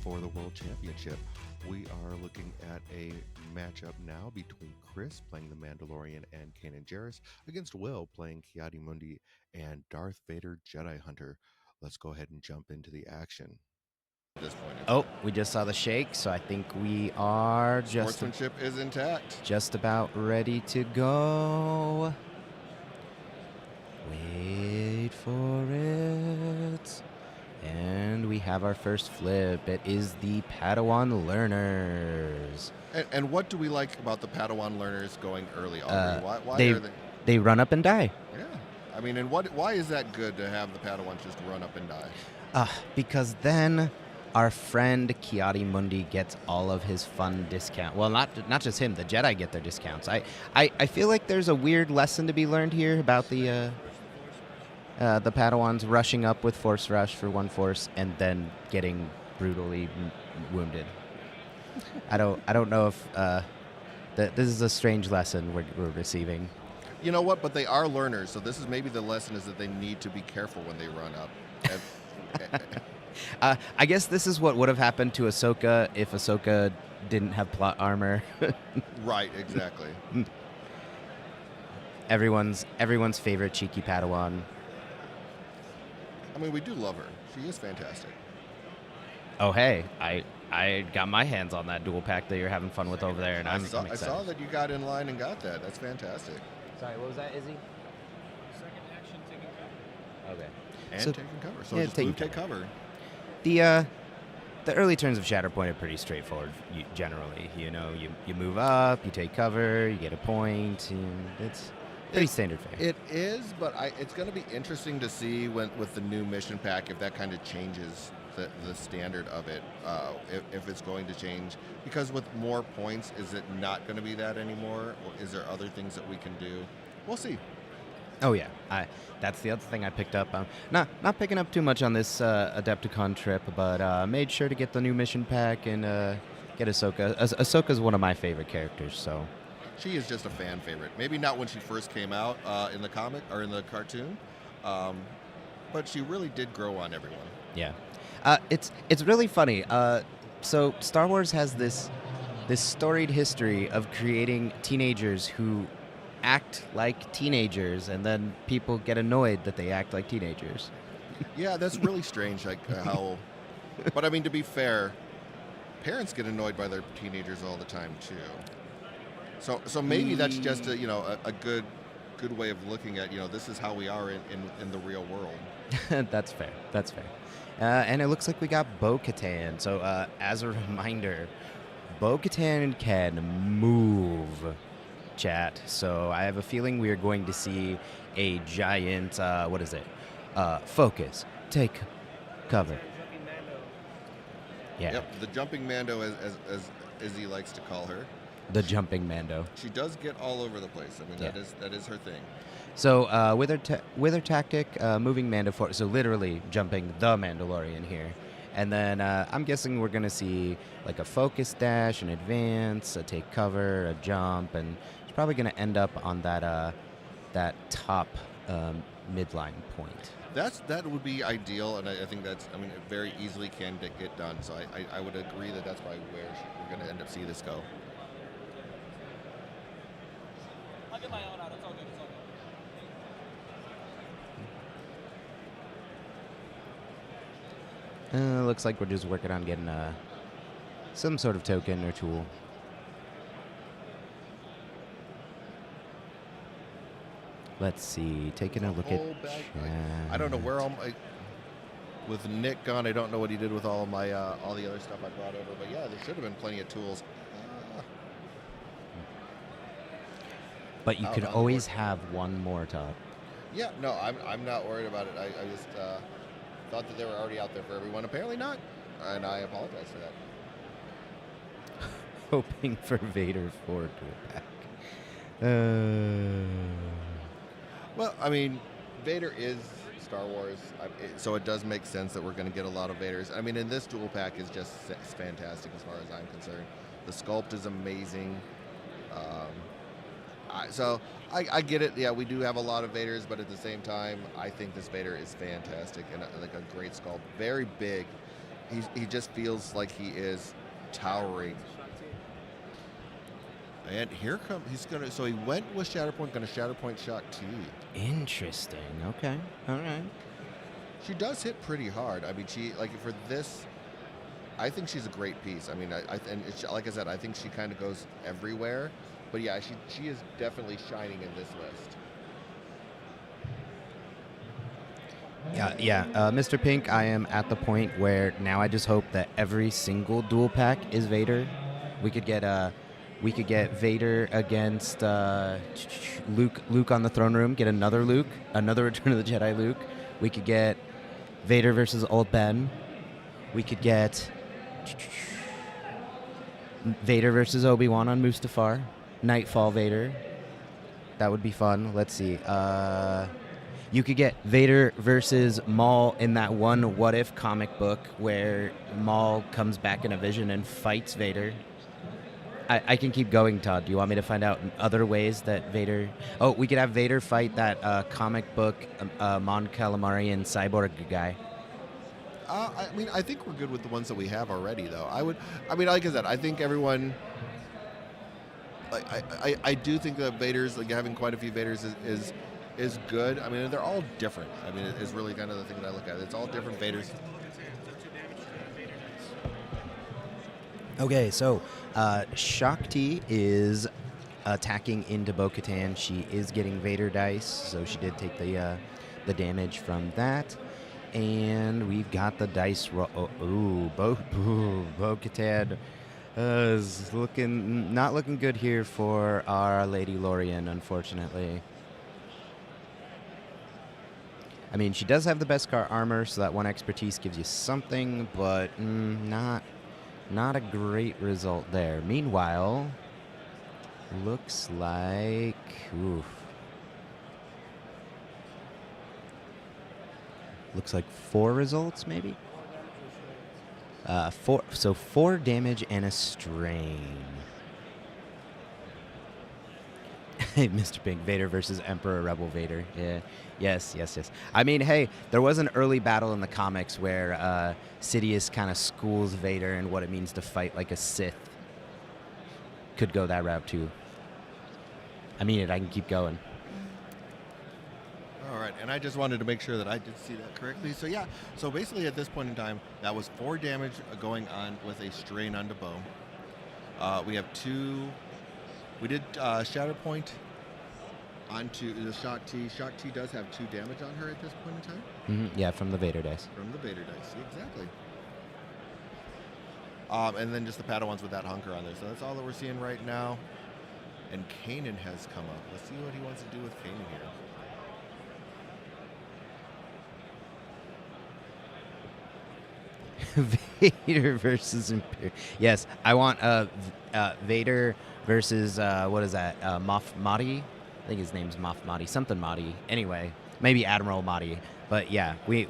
for the World Championship. We are looking at a matchup now between Chris playing the Mandalorian and Kanan Jarrus against Will playing Ki-Adi-Mundi and Darth Vader Jedi Hunter. Let's go ahead and jump into the action. At this point, Oh, we just saw the shake, so I think we are sportsmanship is intact. Just about ready to go. Wait for it. And we have our first flip. It is the Padawan Learners. And what do we like about the Padawan Learners going early already? Why they, are they? They run up and die. Yeah. I mean, and why is that good to have the Padawans just run up and die? Because then our friend Ki-Adi-Mundi gets all of his fun discount. Well, not just him. The Jedi get their discounts. I feel like there's a weird lesson to be learned here about the Padawans rushing up with Force Rush for one Force and then getting brutally wounded. I don't know if this is a strange lesson we're receiving. You know what? But they are learners, so this is maybe the lesson is that they need to be careful when they run up. I guess this is what would have happened to Ahsoka if Ahsoka didn't have plot armor. Right, exactly. Everyone's favorite cheeky Padawan. I mean, we do love her. She is fantastic. Oh, hey, I got my hands on that dual pack that you're having fun with over there, and I'm excited. I saw that you got in line and got that. That's fantastic. Sorry, what was that, Izzy? Second action, taking cover. Okay. And So- taking cover. So yeah, just taking take cover. The early turns of Shatterpoint are pretty straightforward. Generally, you move up, you take cover, you get a point, and it's pretty standard fare. It is, but it's going to be interesting to see with the new mission pack if that kind of changes the standard of it, if it's going to change. Because with more points, is it not going to be that anymore? Or is there other things that we can do? We'll see. Oh yeah, that's the other thing I picked up. Not picking up too much on this Adepticon trip, but made sure to get the new mission pack and get Ahsoka. Ahsoka's one of my favorite characters, so. She is just a fan favorite. Maybe not when she first came out in the comic or in the cartoon, but she really did grow on everyone. Yeah, it's really funny. So Star Wars has this storied history of creating teenagers who act like teenagers, and then people get annoyed that they act like teenagers. Yeah, that's really strange. Like how, but I mean, to be fair, parents get annoyed by their teenagers all the time too. So maybe that's just a good way of looking at this is how we are in the real world. That's fair. And it looks like we got Bo-Katan. So as a reminder, Bo-Katan can move, chat. So I have a feeling we are going to see a giant, focus, take cover. Yeah. Yep, the jumping Mando, as Izzy likes to call her. The jumping Mando. She does get all over the place. I mean, Yeah. that is her thing. So with her tactic, moving Mando forward, so literally jumping the Mandalorian here. And then I'm guessing we're going to see like a focus dash, an advance, a take cover, a jump, and it's probably going to end up on that top midline point. That would be ideal, and I think it very easily can get done. So I would agree that's probably where we're going to end up seeing this go. I'll get my own out. It's all good. Looks like we're just working on getting some sort of token or tool. Let's see. Taking a look at. I don't know where with Nick gone. I don't know what he did with all my all the other stuff I brought over. But yeah, there should have been plenty of tools. But you could always have one more top. Yeah, no, I'm not worried about it. I just thought that they were already out there for everyone. Apparently not, and I apologize for that. Hoping for Vader forward to attack. Well, I mean, Vader is Star Wars, so it does make sense that we're going to get a lot of Vaders. I mean, and this dual pack is just fantastic as far as I'm concerned. The sculpt is amazing. So I get it. Yeah, we do have a lot of Vaders, but at the same time, I think this Vader is fantastic and like a great sculpt. Very big. he just feels like he is towering. And here comes he's gonna. So he went with Shatterpoint, gonna Shatterpoint Shaak T. Interesting. Okay. All right. She does hit pretty hard. I mean, she like for this. I think she's a great piece. I mean, and it's, like I said, I think she kind of goes everywhere. But yeah, she is definitely shining in this list. Yeah. Mr. Pink, I am at the point where now I just hope that every single dual pack is Vader. We could get Vader against Luke on the throne room. Get another Luke, another Return of the Jedi Luke. We could get Vader versus Old Ben. We could get Vader versus Obi-Wan on Mustafar. Nightfall Vader. That would be fun. Let's see. You could get Vader versus Maul in that one What If comic book where Maul comes back in a vision and fights Vader. I can keep going, Todd. Do you want me to find out other ways that Vader... Oh, we could have Vader fight that comic book Mon Calamarian cyborg guy. I mean, I think we're good with the ones that we have already, though. Like I said, I think everyone... I do think that Vader's, like having quite a few Vaders is good. I mean, they're all different. I mean, it's really kind of the thing that I look at. It's all different Vaders. Okay, so Shaak T is attacking into Bo-Katan. She is getting Vader dice, so she did take the damage from that. And we've got the dice roll. Bo-Katan is not looking good here for our Lady Lorian, unfortunately. I mean, she does have the Beskar armor, so that one expertise gives you something, but not a great result there. Meanwhile, looks like... Oof. Looks like 4 results, maybe? 4 damage and a strain. Mr. Pink, Vader versus Emperor Rebel Vader. Yeah. Yes. I mean, hey, there was an early battle in the comics where Sidious kind of schools Vader and what it means to fight like a Sith. Could go that route, too. I mean, I can keep going. All right, and I just wanted to make sure that I did see that correctly. So yeah, so basically at this point in time, that was 4 damage going on with a strain onto Bo. We have 2. We did Shatterpoint onto the Shaak T. Shaak T does have 2 damage on her at this point in time. Mm-hmm. Yeah, from the Vader dice. From the Vader dice, exactly. And then just the Padawans with that hunker on there. So that's all that we're seeing right now. And Kanan has come up. Let's see what he wants to do with Kanan here. Vader versus Imperial. Yes, I want Vader versus what is that? Moff Mahdi. I think his name's Moff Mahdi. Something Mahdi. Anyway, maybe Admiral Mahdi. But yeah, we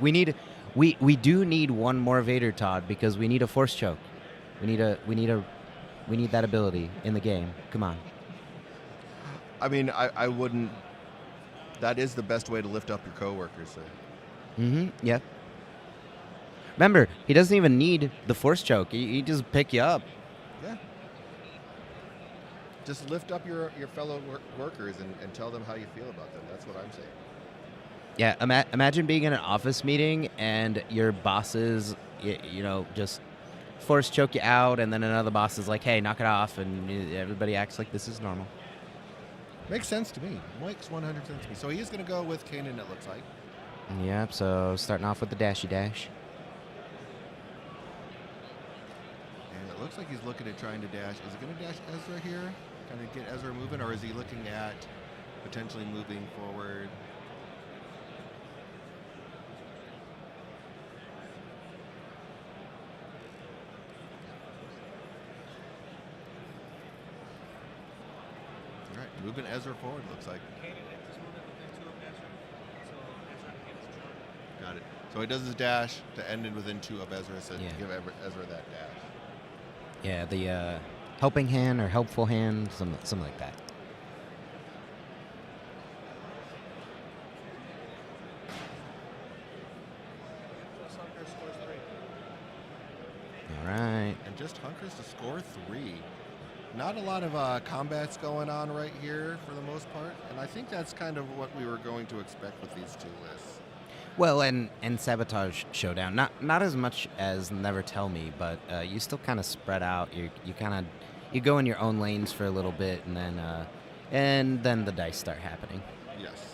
do need one more Vader, Todd, because we need a Force choke. We need that ability in the game. Come on. I mean, I wouldn't. That is the best way to lift up your coworkers. So. Mm-hmm. Yep. Remember, he doesn't even need the Force choke. He just pick you up. Yeah. Just lift up your fellow workers and tell them how you feel about them. That's what I'm saying. Yeah, imagine being in an office meeting and your bosses, just Force choke you out, and then another boss is like, hey, knock it off, and everybody acts like this is normal. Makes sense to me. Makes 100% sense to me. So he is going to go with Kanan, it looks like. Yep, so starting off with the dashy dash. It looks like he's looking at trying to dash. Is he going to dash Ezra here? Kind of get Ezra moving, or is he looking at potentially moving forward? All right, moving Ezra forward, looks like. Got it. So he does his dash to end in within 2 of Ezra, so give Ezra that dash. Yeah, the helping hand or helpful hand, something like that. All right. And just hunkers to score 3. Not a lot of combats going on right here for the most part, and I think that's kind of what we were going to expect with these 2 lists. Well, and Sabotage Showdown, not as much as Never Tell Me, but you still kind of spread out. You go in your own lanes for a little bit, and then the dice start happening. Yes.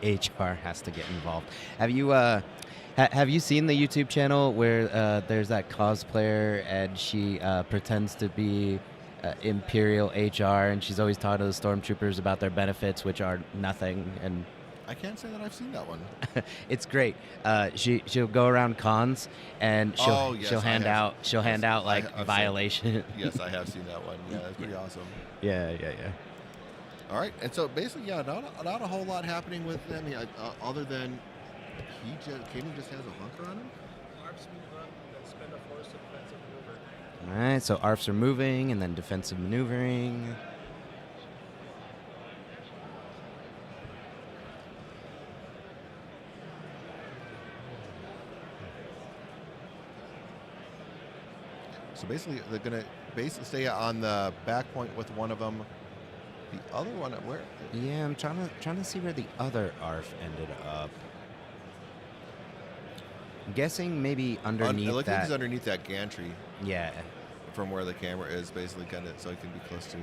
HR has to get involved. Have you have you seen the YouTube channel where there's that cosplayer and she pretends to be Imperial HR and she's always talking to the stormtroopers about their benefits, which are nothing, and I can't say that I've seen that one. it's great. She'll go around cons and she'll hand out like I've violation. Yes, I have seen that one. Yeah, that's pretty awesome. Yeah. All right, and so basically, yeah, not a whole lot happening with them other than Kanan just has a hunker on him. ARFs move up and then spend a force to defensive maneuver. All right, so ARFs are moving and then defensive maneuvering. So basically, they're gonna stay on the back point with one of them. The other one, where? Yeah, I'm trying to see where the other ARF ended up. I'm guessing maybe underneath It looks like that. he's underneath that gantry Yeah. from where the camera is, basically, kind of, so he can be close to.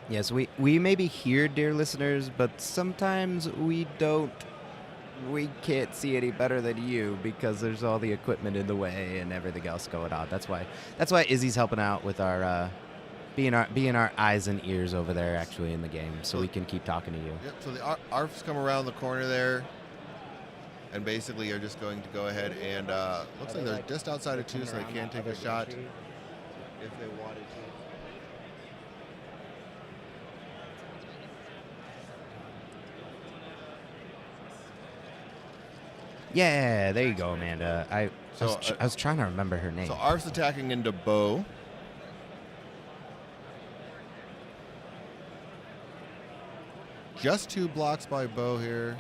Yes, we may be here, dear listeners, but sometimes we don't. We can't see any better than you because there's all the equipment in the way and everything else going on. That's why Izzy's helping out with our being our eyes and ears over there actually in the game, so we can keep talking to you. Yep. So the ARFs come around the corner there, and basically are just going to go ahead and looks like they're just outside of 2, so they can take a shot if they wanted to. Yeah, there you go, Amanda. I was trying to remember her name. So ARF's attacking into Bo. Just 2 blocks by Bo here.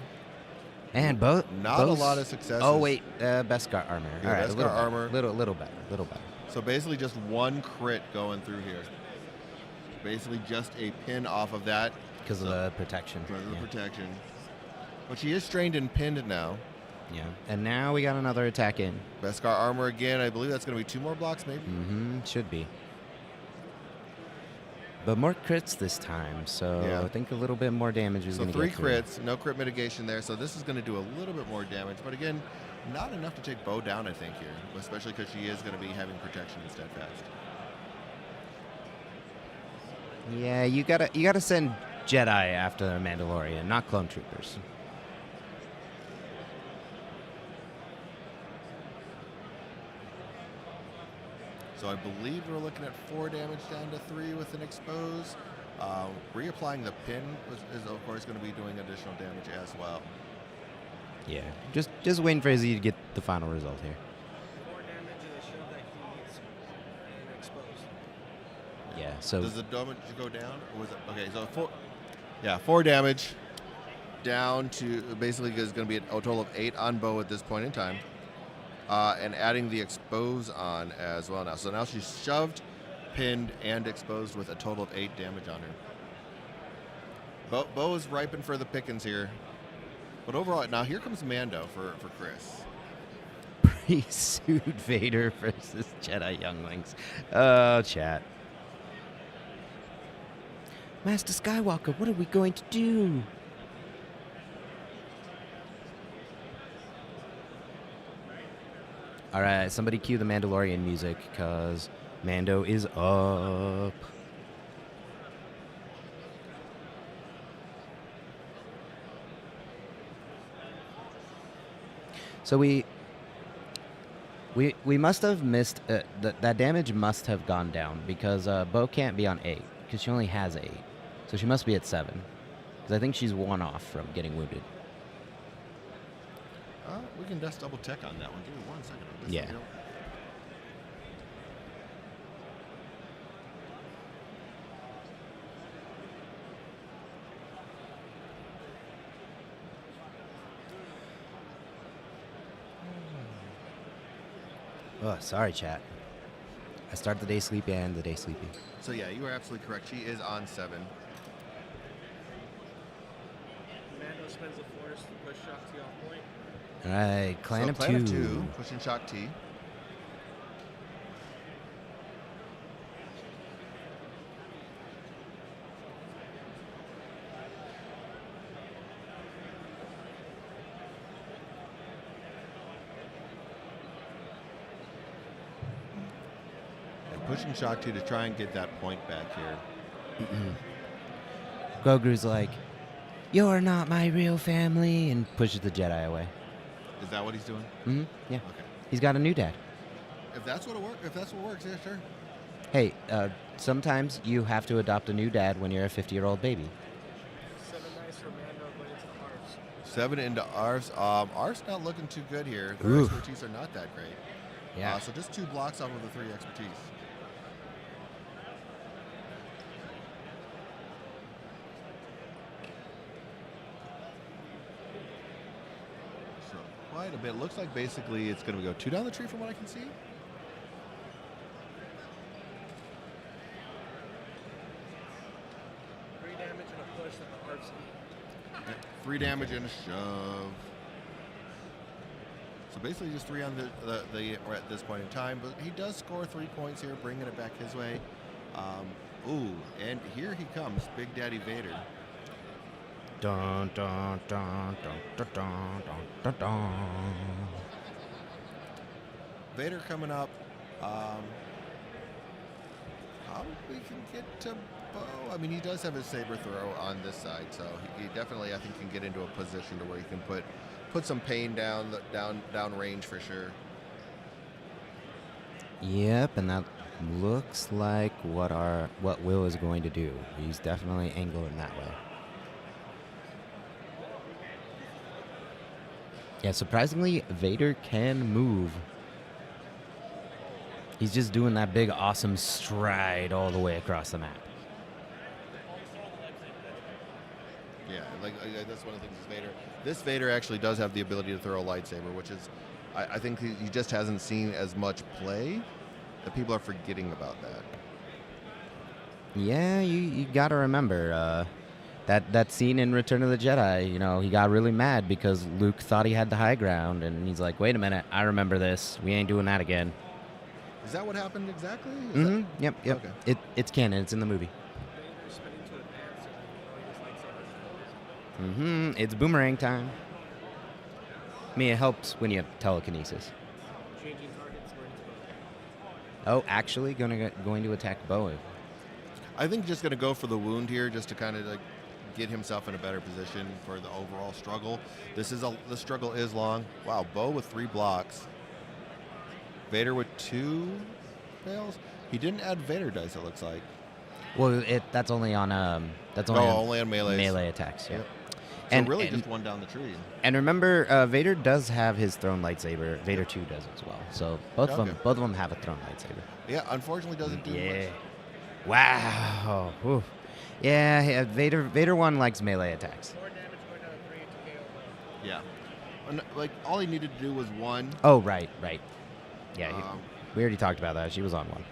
And Not Bo's, a lot of successes. Oh wait, Beskar armor. Yeah, All right, Beskar armor. Little better. So basically just 1 crit going through here. Basically just a pin off of that. Because of the protection. Because of the Yeah. protection. But she is strained and pinned now. Yeah. And now we got another attack in. Beskar armor again. I believe that's going to be 2 more blocks maybe. Mm-hmm. Should be. But more crits this time, so Yeah. I think a little bit more damage is So going to 3 get through. crits, no crit mitigation there. So this is going to do a little bit more damage. But again, not enough to take Bo down, I think, here. Especially because she is going to be having protection and steadfast. Yeah, you gotta send Jedi after the Mandalorian, not clone troopers. So I believe we're looking at 4 damage down to 3 with an expose. Reapplying the pin is of course going to be doing additional damage as well. Yeah, just waiting for Izzy to get the final result here. 4 damage and it showed that he's an exposed. Yeah, so Does the damage go down? Or was it okay? So 4 damage down to basically is going to be a total of 8 on Bo at this point in time. And adding the expose on as well now. So now she's shoved, pinned, and exposed with a total of 8 damage on her. Bo is ripened for the pickings here. But overall, now here comes Mando for Chris. pre-suit Vader versus Jedi younglings. Oh, chat. Master Skywalker, what are we going to do? All right, somebody cue the Mandalorian music, because Mando is up. So we must have missed, that damage must have gone down, because Bo can't be on 8, because she only has 8. So she must be at 7, because I think she's 1 off from getting wounded. We can just double check on that one. Give me 1 second. Yeah. Oh, sorry, chat. I start the day sleepy and the day sleepy. So yeah, you are absolutely correct. She is on 7. Mando spends the force to push Shaak Ti off point. All right, Clan So of Clan Two. of 2, pushing Shaak Ti. Pushing Shaak Ti to try and get that point back here. Grogu's like, "You're not my real family," and pushes the Jedi away. Is that what he's doing? Yeah. Okay. He's got a new dad. If that's what works, yeah, sure. Hey, sometimes you have to adopt a new dad when you're a 50-year-old baby. 7 dice for Mando going into the ARFs. 7 into ARFs. ARFs not looking too good here. Their Oof. expertise are not that great. Yeah. So just 2 blocks off of the 3 expertise. So quite a bit. Looks like basically it's going to go 2 down the tree from what I can see. Three damage and a push that the ARFs need. 3 damage and a shove. So basically just 3 on the or at this point in time, but he does score 3 points here, bringing it back his way. Ooh, and here he comes, Big Daddy Vader. Dun dun dun dun dun dun dun dun. Vader coming up. How we can get to Bo? I mean, he does have his saber throw on this side, so he definitely, I think, can get into a position to where he can put some pain down range for sure. Yep, and that looks like what Will is going to do. He's definitely angling that way. Yeah, surprisingly, Vader can move. He's just doing that big, awesome stride all the way across the map. Yeah, like that's one of the things is Vader. This Vader actually does have the ability to throw a lightsaber, which is, I think he just hasn't seen as much play. That people are forgetting about that. Yeah, you got to remember that scene in Return of the Jedi. You know, he got really mad because Luke thought he had the high ground, and he's like, "Wait a minute, I remember this. We ain't doing that again." Is that what happened exactly? Yep. Okay. It's canon. It's in the movie. Vader spinning to advance and throwing his lightsaber. It's boomerang time. I mean, it helps when you have telekinesis. Changing targets going into Oh, actually, going to attack Bo. I think just going to go for the wound here, just to kind of like get himself in a better position for the overall struggle. The struggle is long. Wow, Bo with 3 blocks. Vader with 2 fails. He didn't add Vader dice, it looks like. Well, that's only on Only on melee. melee attacks. Yeah. Yep. So really just 1 down the tree. And remember, Vader does have his thrown lightsaber. Vader 2 does as well. So both of them have a thrown lightsaber. Yeah, unfortunately doesn't do much. Wow. Oof. Yeah, Vader 1 likes melee attacks. more damage going down to 3 to KO. Yeah. Like, all he needed to do was 1. Oh, right. Yeah, Um, we already talked about that. She was on 1.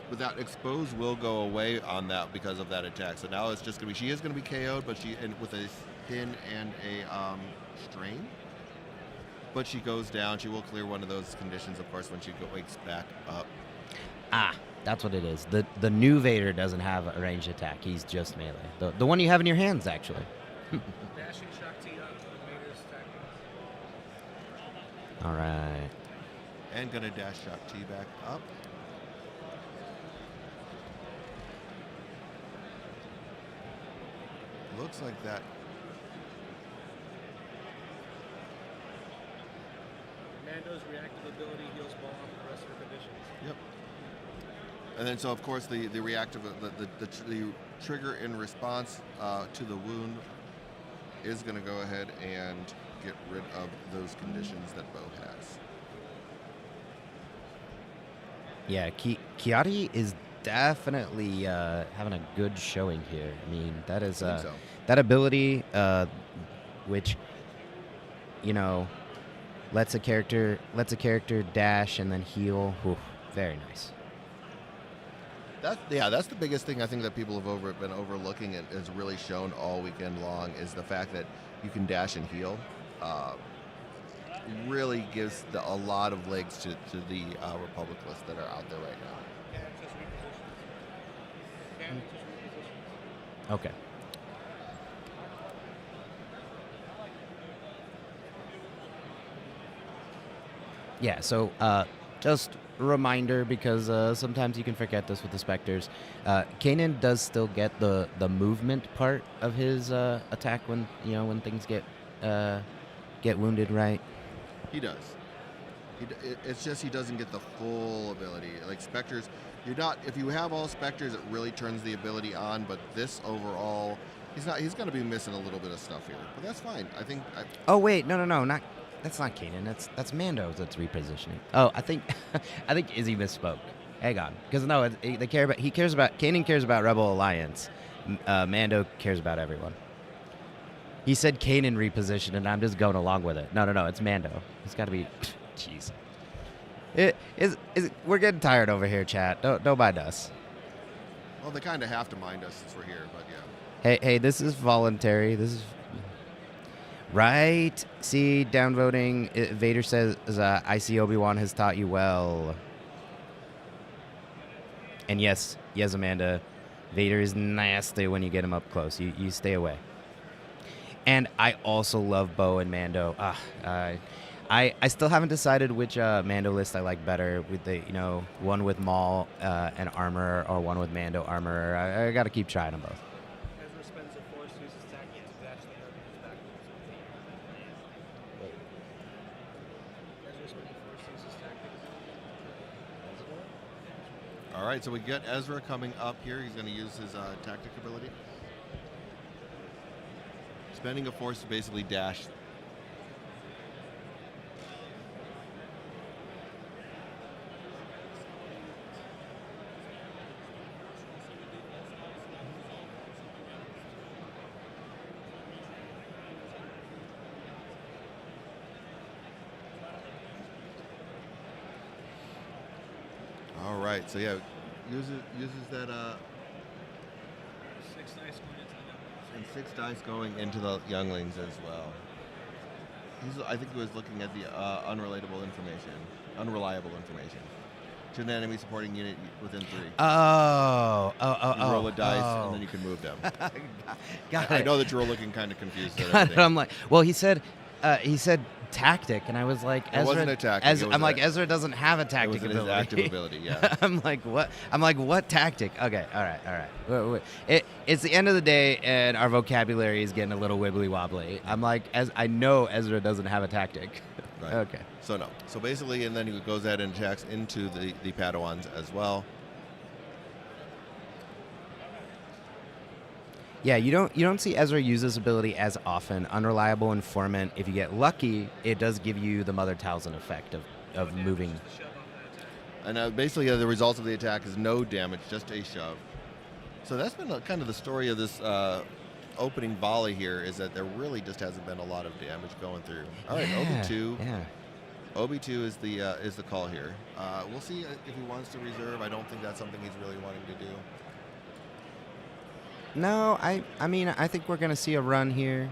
But that expose will go away on that because of that attack. So now it's just going to be, she is going to be KO'd, but with a thin and a strain. But she goes down. She will clear one of those conditions, of course, when she wakes back up. Ah, that's what it is. The new Vader doesn't have a ranged attack. He's just melee. The one you have in your hands, actually. Dashing Shaak Ti up with Vader's attacking. All right. And going to dash Shaak Ti back up. Looks like that. Mando's reactive ability heals Bo off the rest of her conditions. Yep. And then, so of course, the reactive, the trigger in response to the wound is going to go ahead and get rid of those conditions that Bo has. Yeah, Ki-Adi is definitely having a good showing here. I mean, that is I think so. that ability, which, you know, lets a character dash and then heal. Ooh, very nice. That's the biggest thing I think that people have been overlooking and has really shown all weekend long is the fact that you can dash and heal. Really gives a lot of legs to the Republic list that are out there right now. Okay. Yeah, so just a reminder, because sometimes you can forget this with the Spectres. Kanan does still get the movement part of his attack when things get wounded, right? He does. It's just he doesn't get the full ability. Like Spectres, if you have all Spectres, it really turns the ability on. But this overall, he's going to be missing a little bit of stuff here. But that's fine. I think. Oh wait, no, not. That's not Kanan. That's Mando that's repositioning. Oh, I think Izzy misspoke. Hang on, because no, Kanan cares about Rebel Alliance. Mando cares about everyone. He said Kanan repositioned, and I'm just going along with it. No, it's Mando. It's got to be. Jeez. We're getting tired over here, chat. Don't mind us. Well, they kind of have to mind us since we're here, but yeah. Hey, this is voluntary. This is. Right. See, downvoting. Vader says, I see Obi-Wan has taught you well. And yes, Amanda, Vader is nasty when you get him up close. You stay away. And I also love Bo and Mando. I still haven't decided which Mando list I like better, with the one with Maul and armor, or one with Mando armor. I got to keep trying them both. Ezra spends the Force, uses tactics to dash the air, and backwards. Ezra spends the Force, uses tactics. All right, so we get Ezra coming up here. He's going to use his tactic ability. Spending a Force to basically dash. All right, so yeah, uses that 6 dice going into the numbers. and 6 dice going into the younglings as well. I think he was looking at the unreliable information. To an enemy supporting unit within 3. Oh. You roll a dice and then you can move them. Got I it. know that you're all looking kind of confused. At Got it. everything. I'm like, well, he said tactic, and I was like, It wasn't a tactic. It was Ezra doesn't have a It tactic was ability. his active ability, yeah. I'm like, what tactic? Okay, all right. It's the end of the day, and our vocabulary is getting a little wibbly wobbly. I'm like, I know Ezra doesn't have a tactic. Right. Okay. So no. So basically, and then he goes ahead and attacks into the Padawans as well. Yeah, you don't see Ezra use this ability as often. Unreliable informant. If you get lucky, it does give you the Mother Talzin effect of moving. And basically, the result of the attack is no damage, just a shove. So that's been kind of the story of this opening volley here, is that there really just hasn't been a lot of damage going through. All right, Obi-2. Yeah. Obi-2 is the call here. We'll see if he wants to reserve. I don't think that's something he's really wanting to do. No, I mean, I think we're going to see a run here.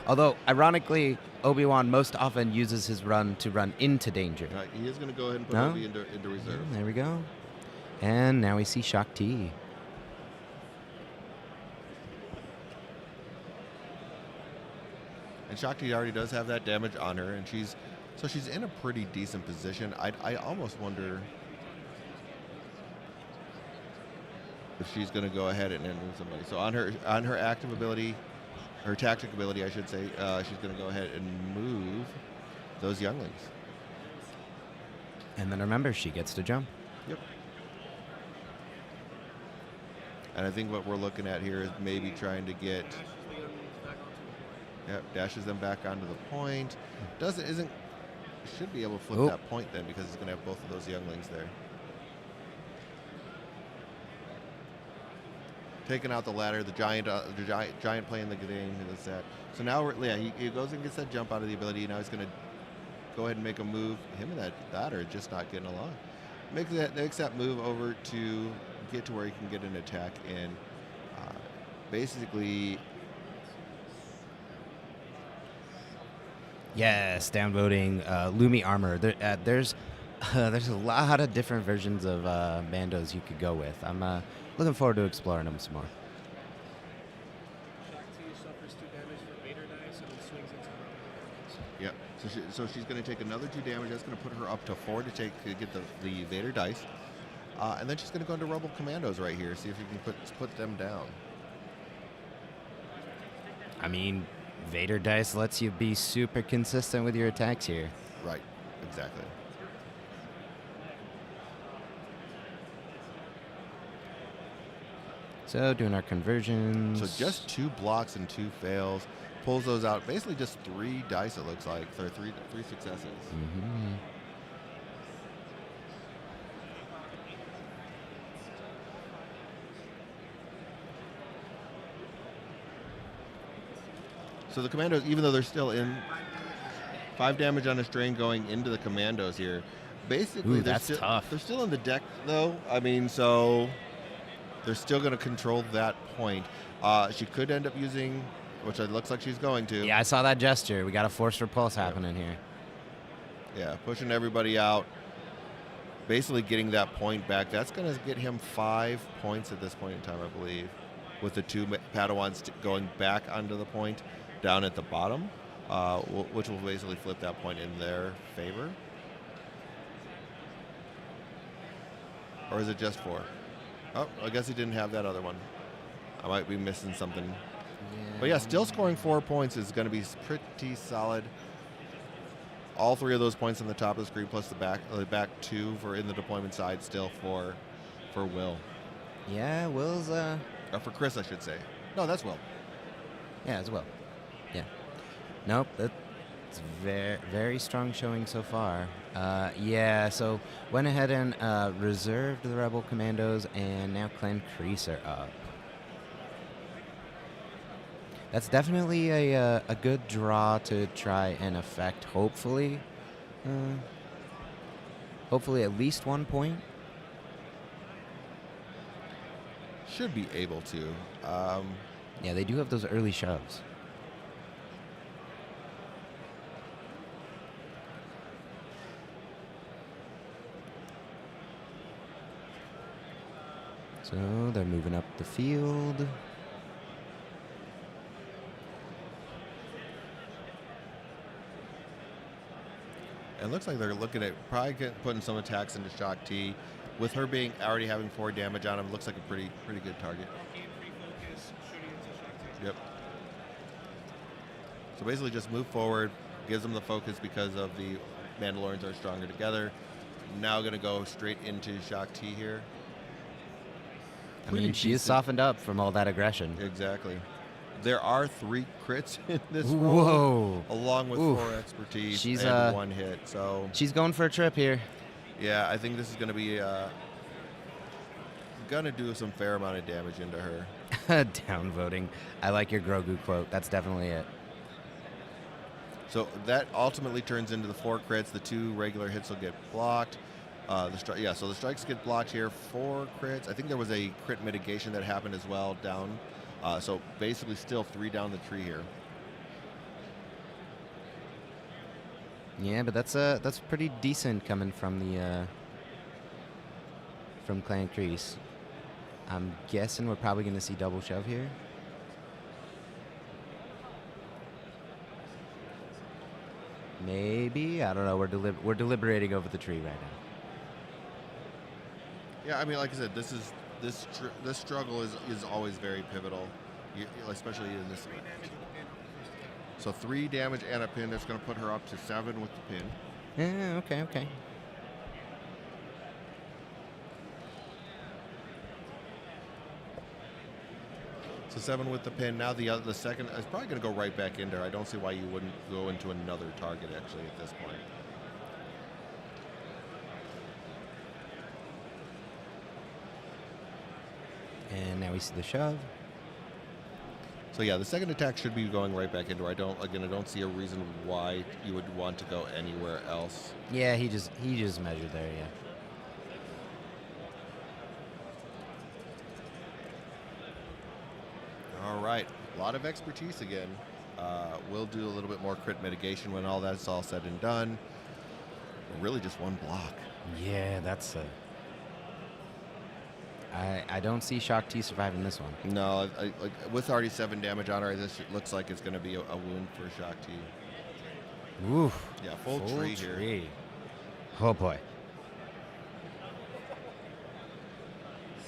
Although, ironically, Obi-Wan most often uses his run to run into danger. All right, he is going to go ahead and put No? Obi into reserve. There we go. And now we see Shaak Ti. And Shaak Ti already does have that damage on her, and she's in a pretty decent position. I almost wonder if she's going to go ahead and move somebody. So on her active ability, her tactic ability, I should say, she's going to go ahead and move those younglings. And then remember, she gets to jump. Yep. And I think what we're looking at here is maybe trying to get, dashes them back onto the point. Should be able to flip that point then, because it's going to have both of those younglings there. taking out the ladder. The giant playing the game. That's that. So now, he goes and gets that jump out of the ability. Now he's going to go ahead and make a move. Him and that ladder are just not getting along. Makes that move over to get to where he can get an attack in. Basically, Yes, downvoting Lumi armor. There's a lot of different versions of Mandos you could go with. I'm looking forward to exploring them some more. Shaak T suffers 2 damage for Vader dice and then swings into the yeah. So she's going to take another 2 damage. That's going to put her up to 4 to get the Vader dice. And then she's going to go into Rebel Commandos right here. See if you can put them down. I mean, Vader dice lets you be super consistent with your attacks here. Right. Exactly. So doing our conversions. So just 2 blocks and 2 fails. Pulls those out. Basically just 3 dice, it looks like. So 3 successes. Mm-hmm. So the Commandos, even though they're still in 5 damage on a strain going into the Commandos here, basically that's tough. They're still in the deck, though. I mean, so they're still going to control that point. She could end up using, which it looks like she's going to. Yeah, I saw that gesture. We got a force repulse happening here. Yeah, pushing everybody out. Basically getting that point back. That's going to get him 5 points at this point in time, I believe, with the 2 Padawans going back onto the point down at the bottom, which will basically flip that point in their favor. Or is it just 4? Oh, I guess he didn't have that other one. I might be missing something. Yeah. But yeah, still scoring 4 points is going to be pretty solid. All 3 of those points on the top of the screen, plus the back 2 for in the deployment side, still for Will. Yeah, Will's Or for Chris, I should say. No, that's Will. yeah, as well. Yeah. Nope, that's very, very strong showing so far. Yeah, so went ahead and reserved the Rebel Commandos, and now Clan Kryze are up. That's definitely a good draw to try and affect, hopefully. Hopefully at least 1 point. Should be able to. Yeah, they do have those early shoves. So they're moving up the field. It looks like they're looking at probably putting some attacks into Shaak T. With her already having 4 damage on him, looks like a pretty good target. Yep. So basically just move forward, gives them the focus because of the Mandalorians are stronger together. Now going to go straight into Shaak T here. I mean, she is softened up from all that aggression. Exactly. There are 3 crits in this Whoa. roll, along with Oof. 4 expertise She's, and 1 hit. So She's going for a trip here. yeah, I think this is going to be going to do some fair amount of damage into her. Downvoting. I like your Grogu quote. That's definitely it. So that ultimately turns into the 4 crits. The 2 regular hits will get blocked. So the strikes get blocked here. 4 crits. I think there was a crit mitigation that happened as well down. So basically still 3 down the tree here. Yeah, but that's pretty decent coming from the from Clan Kryze. I'm guessing we're probably going to see double shove here. Maybe, I don't know. We're deliberating over the tree right now. Yeah, I mean, like I said, this struggle is always very pivotal, especially in this match. So 3 damage and a pin. That's going to put her up to 7 with the pin. Yeah, okay. So 7 with the pin. Now the second is probably going to go right back into her. I don't see why you wouldn't go into another target actually at this point. And now we see the shove. So yeah, the second attack should be going right back into her. I don't see a reason why you would want to go anywhere else. Yeah, he just measured there, yeah. All right, a lot of expertise again. We'll do a little bit more crit mitigation when all that's all said and done. Really just one block. Yeah, that's I don't see Shaak T surviving this one. No, like with already 7 damage on her, this looks like it's going to be a wound for Shaak T. Oof. Yeah, full tree here. Oh boy.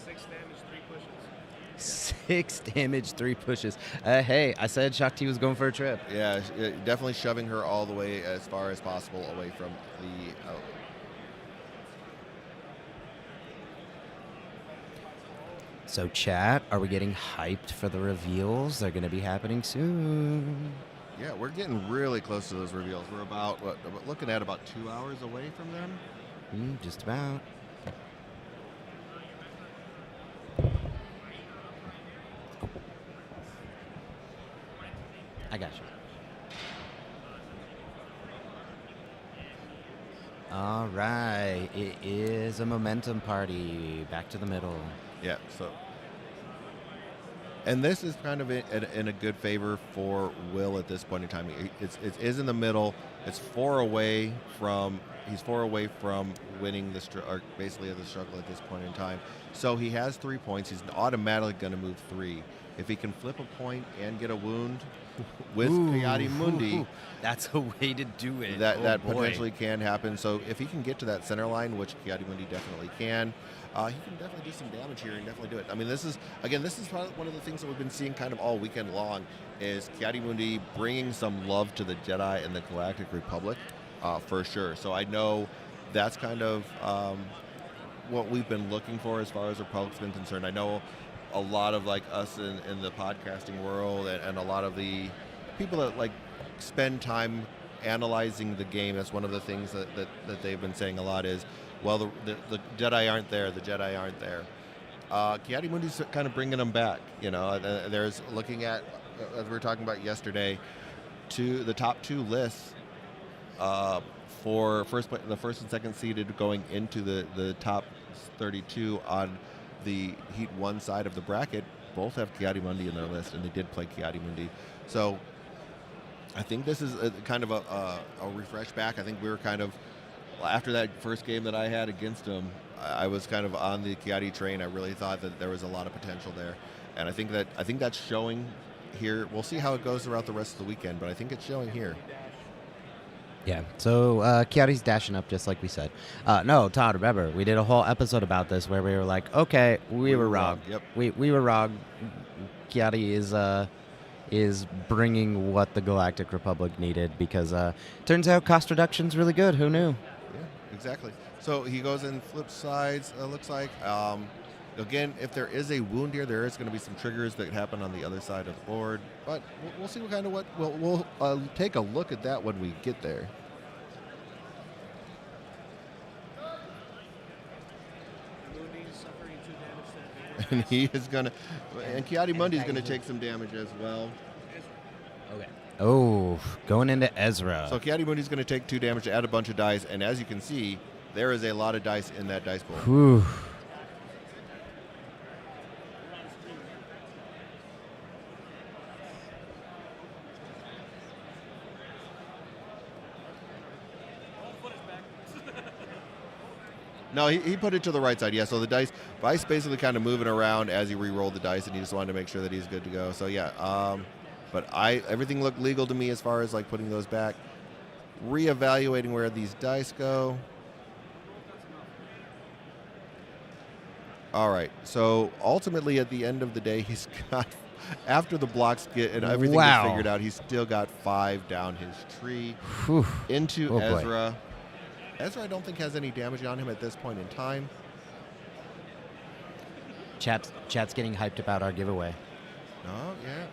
6 damage, 3 pushes. 6 damage, 3 pushes. Hey, I said Shaak T was going for a trip. Yeah, definitely shoving her all the way as far as possible away from the. So, chat, are we getting hyped for the reveals? They're going to be happening soon. Yeah, we're getting really close to those reveals. We're about looking at about 2 hours away from them. Just about. I got you. All right, it is a momentum party. Back to the middle. Yeah, so. And this is kind of in a good favor for Will at this point in time. It is in the middle. It's 4 away from. He's 4 away from winning or basically the struggle at this point in time. So he has 3 points. He's automatically going to move 3. If he can flip a point and get a wound with Ki-Adi-Mundi, that's a way to do it. That potentially can happen. So if he can get to that center line, which Ki-Adi-Mundi definitely can, he can definitely do some damage here and definitely do it. I mean, this is probably one of the things that we've been seeing kind of all weekend long is Ki-Adi-Mundi bringing some love to the Jedi and the Galactic Republic, for sure. So I know that's kind of what we've been looking for as far as Republic's been concerned. I know a lot of like us in the podcasting world and a lot of the people that like spend time analyzing the game. That's one of the things that they've been saying a lot is, well, the Jedi aren't there. The Jedi aren't there. Ki-Adi-Mundi's kind of bringing them back. You know, there's looking at, as we were talking about yesterday, to the top 2 lists for the first and second seeded going into the top 32 on the Heat 1 side of the bracket. Both have Ki-Adi-Mundi in their list, and they did play Ki-Adi-Mundi. So I think this is kind of a refresh back. I think we were kind of, after that first game that I had against him, I was kind of on the Ki-Adi train. I really thought that there was a lot of potential there, and I think that's showing here. We'll see how it goes throughout the rest of the weekend, but I think it's showing here. Yeah, so Ki-Adi's dashing up just like we said. No, Todd, remember, we did a whole episode about this where we were like, okay, we were wrong. Yep. We were wrong. Ki-Adi is bringing what the Galactic Republic needed because turns out cost reduction's really good. Who knew? Yeah, exactly. So he goes and flips sides, looks like. Again, if there is a wound here, there is going to be some triggers that happen on the other side of the board. But we'll see we'll take a look at that when we get there. Mundi's suffering 2 damage to that And he is going to, and Ki-Adi-Mundi is going to take some damage as well. Okay. Oh, going into Ezra. So Ki-Adi-Mundi is going to take 2 damage to add a bunch of dice. And as you can see, there is a lot of dice in that dice pool. Whew. No, he put it to the right side. Yeah, so the dice basically kind of moving around as he re-rolled the dice, and he just wanted to make sure that he's good to go. So yeah, but everything looked legal to me as far as like putting those back, reevaluating where these dice go. All right, so ultimately at the end of the day, he's got, after the blocks get and everything is figured out, he's still got 5 down his tree. Whew. Into Ezra. Boy. Ezra, I don't think has any damage on him at this point in time. Chat's getting hyped about our giveaway. Oh, yeah.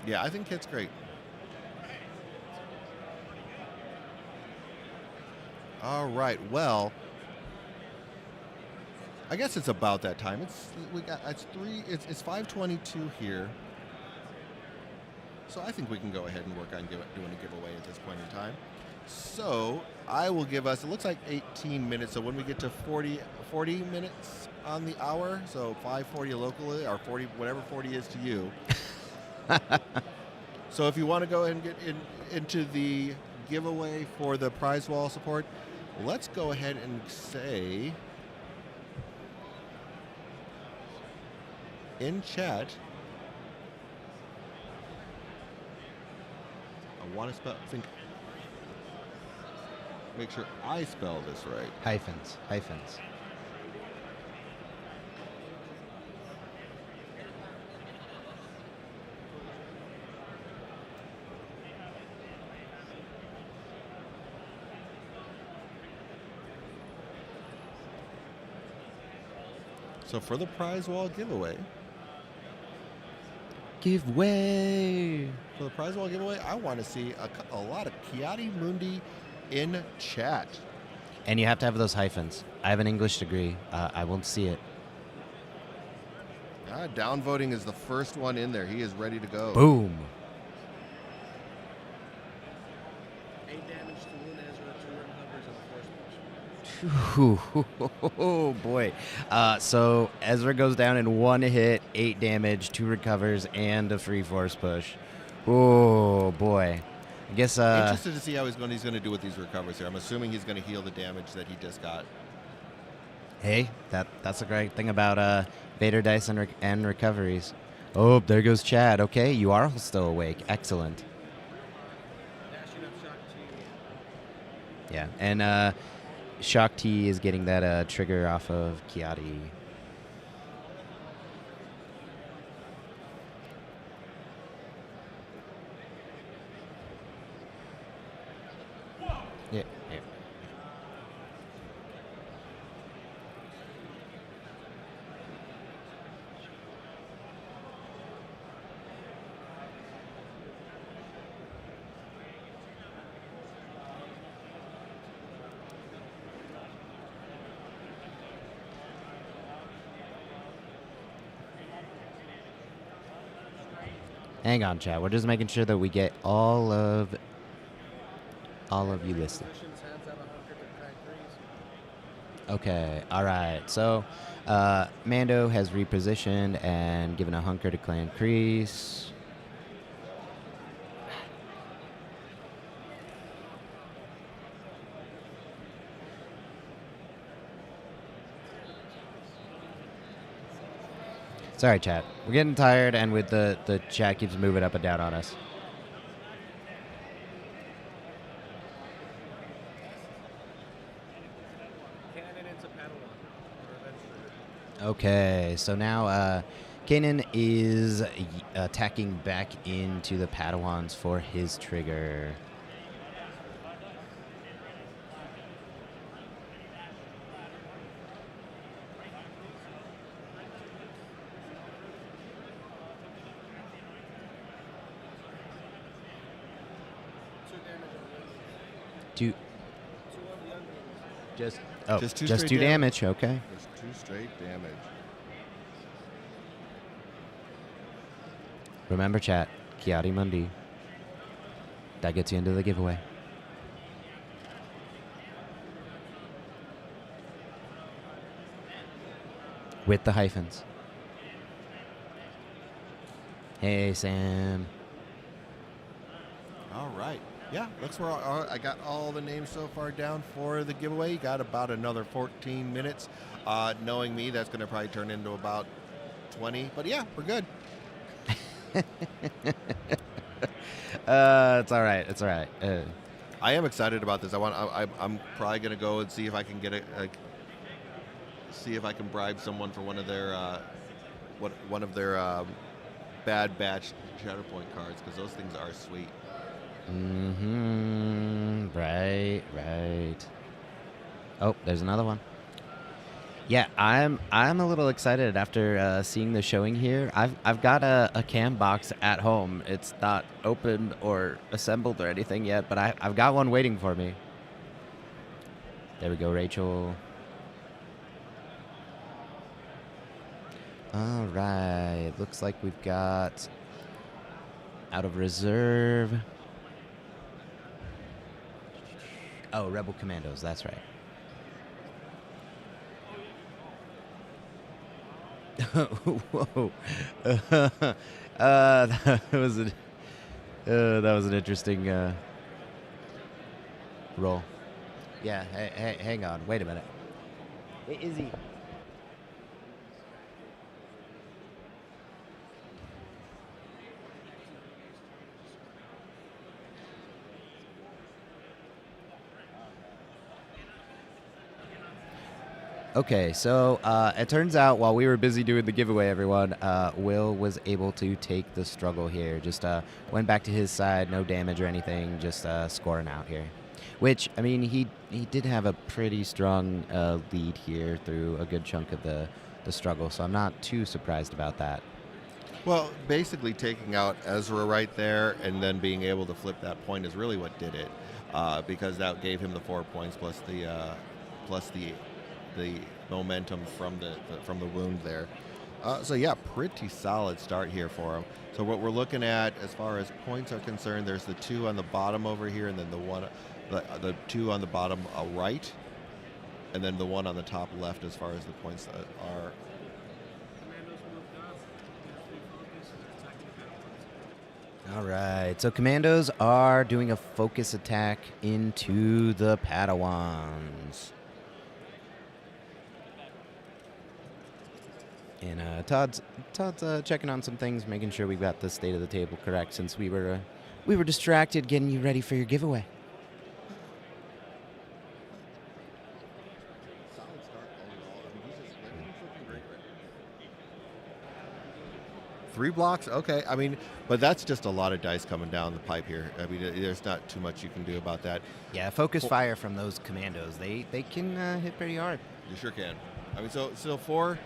Yeah, I think Kit's great. All right. Well, I guess it's about that time. It's 5:22 here. So I think we can go ahead and work on doing a giveaway at this point in time. So I will give us, it looks like 18 minutes. So when we get to 40 minutes on the hour, so 5:40 locally, or 40, whatever 40 is to you. So if you want to go ahead and get into the giveaway for the prize wall support, let's go ahead and say in chat, I want to make sure I spell this right. Hyphens. So for the prize wall giveaway, for the prize wall giveaway, I want to see a lot of Ki-Adi-Mundi in chat. And you have to have those hyphens. I have an English degree. I won't see it. Downvoting is the first one in there. He is ready to go. Boom. 8 damage to wound Ezra, 2 recovers, and a force push. Oh boy. So Ezra goes down in 1 hit, 8 damage, 2 recovers, and a free force push. Oh boy. I guess Interested to see how he's going to do with these recovers here. I'm assuming he's going to heal the damage that he just got. Hey, that's a great thing about Vader dice and recoveries. Oh, there goes Chad. Okay, you are still awake. Excellent. Dashing up Shaak to Yeah, and Shaak T is getting that trigger off of Ki-Adi. Yeah. Hang on, chat. We're just making sure that we get all of you listed. positions, hands out 100 to crack Kryze. Okay, all right. So, Mando has repositioned and given a hunker to Clan Kryze. Sorry, chat. We're getting tired, and with the chat keeps moving up and down on us. Kanan into Padawan. Okay, so now Kanan is attacking back into the Padawans for his trigger. Two. Just Just two just straight two damage. Okay. Just 2 straight damage. Remember, chat. Ki-Adi-Mundi. That gets you into the giveaway. With the hyphens. Hey, Sam. All right. Yeah, looks where I got all the names so far down for the giveaway. Got about another 14 minutes. Knowing me, that's going to probably turn into about 20. But yeah, we're good. It's all right. It's all right. I am excited about this. I'm probably going to go and see if I can get see if I can bribe someone for one of their Bad Batch Shatterpoint cards, because those things are sweet. Right. Oh, there's another one. Yeah, I'm a little excited after seeing the showing here. I've got a cam box at home. It's not opened or assembled or anything yet, but I've got one waiting for me. There we go, Rachel. All right. Looks like we've got out of reserve. Oh, Rebel Commandos. That's right. Whoa. That was an interesting roll. Yeah, hey, hang on. Wait a minute. Hey, Izzy. Okay, so it turns out while we were busy doing the giveaway, everyone, Will was able to take the struggle here. Just went back to his side, no damage or anything, just scoring out here. Which, I mean, he did have a pretty strong lead here through a good chunk of the struggle, so I'm not too surprised about that. Well, basically taking out Ezra right there and then being able to flip that point is really what did it, because that gave him the 4 points plus the momentum from the wound there. So yeah, pretty solid start here for him. So what we're looking at as far as points are concerned, there's the 2 on the bottom over here, and then the 2 on the bottom right, and then the 1 on the top left as far as the points that are. All right, so Commandos are doing a focus attack into the Padawans. And Todd's checking on some things, making sure we've got the state of the table correct, since we were distracted getting you ready for your giveaway. Solid start overall. I mean, he's looking great. 3 blocks, okay. I mean, but that's just a lot of dice coming down the pipe here. I mean, there's not too much you can do about that. Yeah, focus fire from those Commandos. They can hit pretty hard. You sure can. I mean, so 4.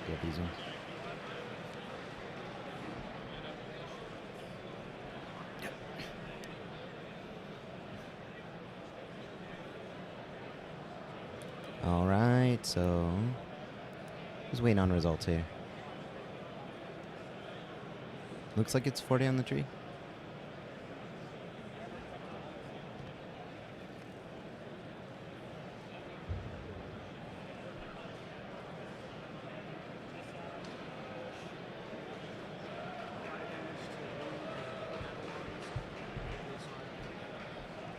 Yep, easy. Yep. All right, so just waiting on results here. Looks like it's 40 on the tree.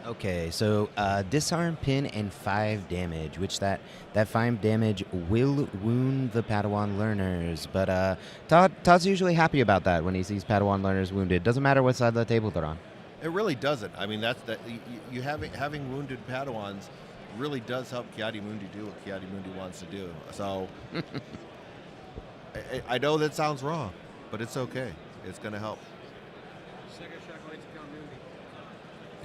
Okay, so disarm, pin, and 5 damage, which that 5 damage will wound the Padawan Learners. But Todd's usually happy about that when he sees Padawan Learners wounded. Doesn't matter what side of the table they're on. It really doesn't. I mean, you having wounded Padawans really does help Ki-Adi-Mundi do what Ki-Adi-Mundi wants to do. So I know that sounds wrong, but it's okay. It's going to help. Second shot going to Mundi.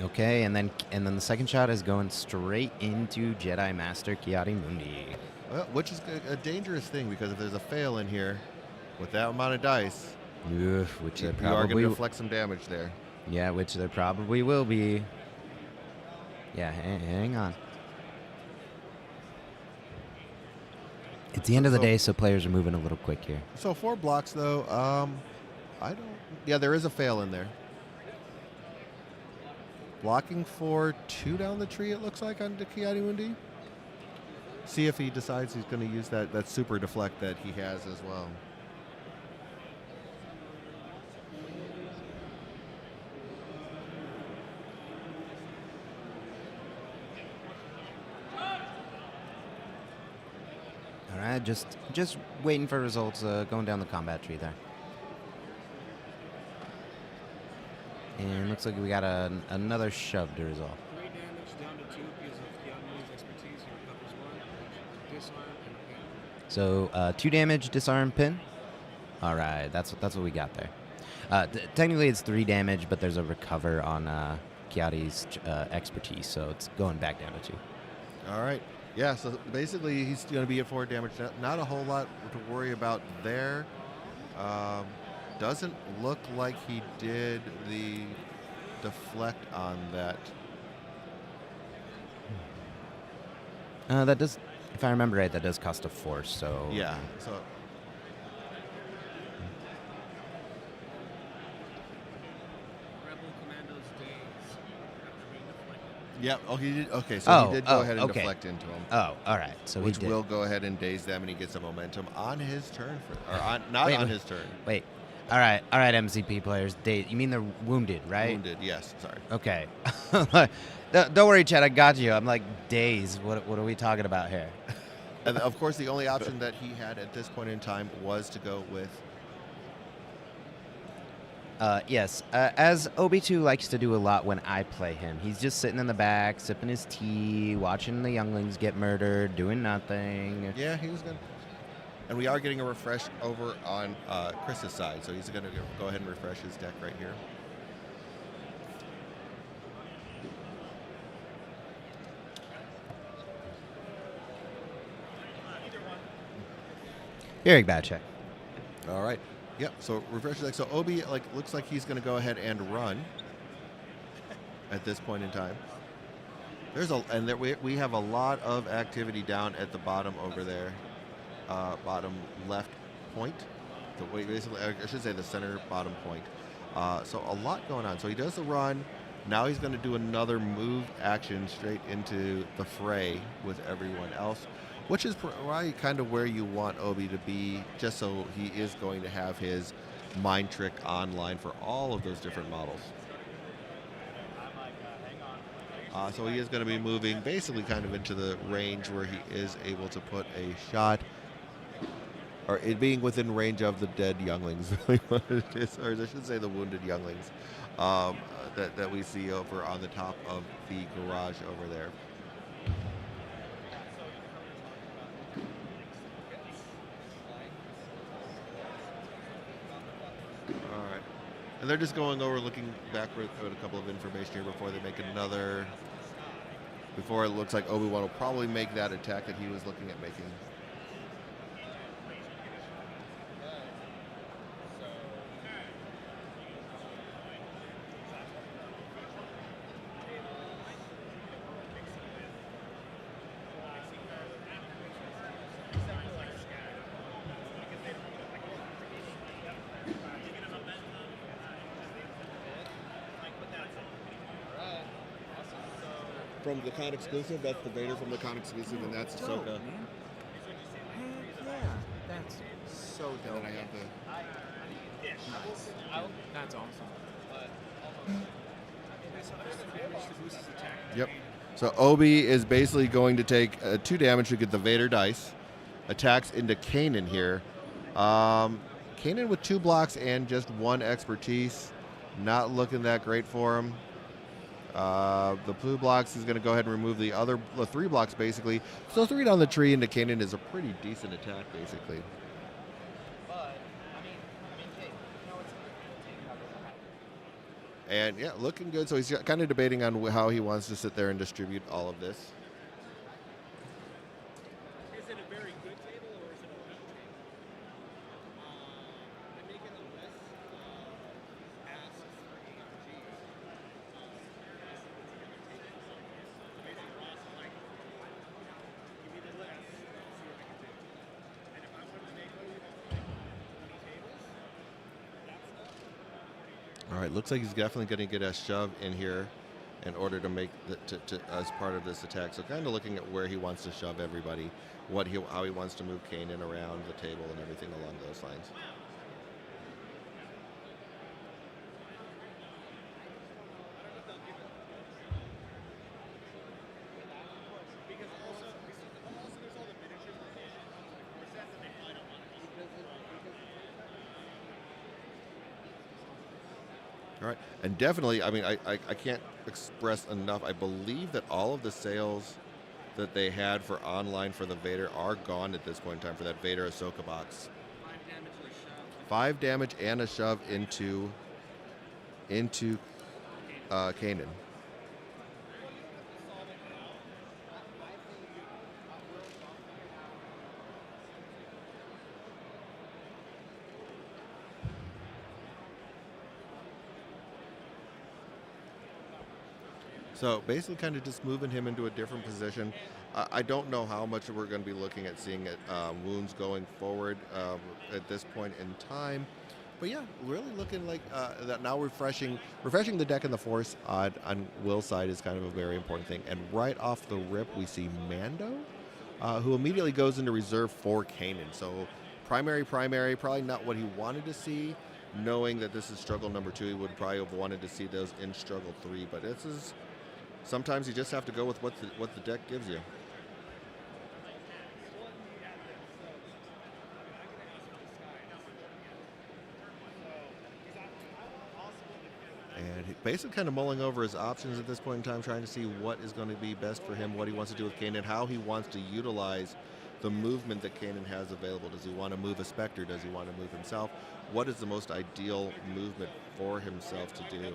Okay, and then the second shot is going straight into Jedi Master Ki-Adi-Mundi. Well, which is a dangerous thing, because if there's a fail in here with that amount of dice, which you there are going probably to deflect some damage there. Yeah, which there probably will be. Yeah, hang on. It's the end of the day, so players are moving a little quick here. So 4 blocks, though. I don't. Yeah, there is a fail in there. Blocking for 2 down the tree, it looks like, on Ki-Adi-Mundi. See if he decides he's going to use that super deflect that he has as well. All right, just waiting for results, going down the combat tree there. And looks like we got another shove to resolve. 3 damage down to 2 because of Ki-Adi-Mundi's expertise. He recovers 1. Disarm and pin. So 2 damage, disarm, pin. All right, that's what we got there. Technically, it's 3 damage, but there's a recover on Ki-Adi's expertise, so it's going back down to 2. All right. Yeah, so basically he's going to be at 4 damage. Not a whole lot to worry about there. Doesn't look like he did the deflect on that That does, if I remember right, that does cost a force. So Yeah. So Rebel Commandos days after being deflected. yeah. Oh, he did. Okay, so he did go ahead and okay. deflect into him. Oh, all right. So Which he did. will go ahead and daze them, and he gets some momentum on his turn, not Wait, on wait. his turn. Wait. All right, MCP players. You mean they're wounded, right? Wounded, yes. Sorry. Okay. Don't worry, Chad. I got you. I'm like dazed. What are we talking about here? And of course, the only option that he had at this point in time was to go with. Yes, as Obi-2 likes to do a lot when I play him. He's just sitting in the back, sipping his tea, watching the younglings get murdered, doing nothing. Yeah, he was going to. And we are getting a refresh over on Chris's side, so he's going to go ahead and refresh his deck right here. Very bad check. All right. Yep. So refresh the deck. So Obi looks like he's going to go ahead and run at this point in time. We have a lot of activity down at the bottom over there, bottom left point. Basically, I should say the center bottom point. So a lot going on. So he does the run. Now he's going to do another move action straight into the fray with everyone else, which is probably kind of where you want Obi to be, just so he is going to have his mind trick online for all of those different models. So he is going to be moving basically kind of into the range where he is able to put a shot, or it being within range of the dead younglings, or I should say the wounded younglings, that we see over on the top of the garage over there. All right. And they're just going over, looking backward at a couple of information here before they make another, before it looks like Obi-Wan will probably make that attack that he was looking at making. From the con exclusive, that's the Vader from the con exclusive, and that's Ahsoka. Heck yeah, that's so dope. And then I have the. That's awesome. Yep. So Obi is basically going to take 2 damage to get the Vader dice. Attacks into Kanan here. Kanan with 2 blocks and just 1 expertise. Not looking that great for him. The blue blocks is going to go ahead and remove the 3 blocks basically. So 3 down the tree into Kanan is a pretty decent attack basically. And yeah, looking good. So he's kind of debating on how he wants to sit there and distribute all of this. Is it a very good table or is it a weak table? I'm making a list of asks for ARG. Give me the list. See what I can do. And if I wanted to make 20 tables, All right, looks like he's definitely going to get a shove in here in order to make as part of this attack. So kind of looking at where he wants to shove everybody, how he wants to move Kanan around the table and everything along those lines. All right, and definitely, I mean, I can't express enough. I believe that all of the sales that they had for online for the Vader are gone at this point in time for that Vader Ahsoka box. 5 damage and a shove into Kanan. So basically, kind of just moving him into a different position. I don't know how much we're going to be looking at seeing at wounds going forward at this point in time. But yeah, really looking like that now refreshing the deck in the Force on Will's side is kind of a very important thing. And right off the rip, we see Mando, who immediately goes into reserve for Kanan. So primary, probably not what he wanted to see. Knowing that this is struggle number 2, he would probably have wanted to see those in struggle 3. But this is sometimes you just have to go with what the deck gives you. And he basically kind of mulling over his options at this point in time, trying to see what is going to be best for him, what he wants to do with Kanan, how he wants to utilize the movement that Kanan has available. Does he want to move a Spectre? Does he want to move himself? What is the most ideal movement for himself to do?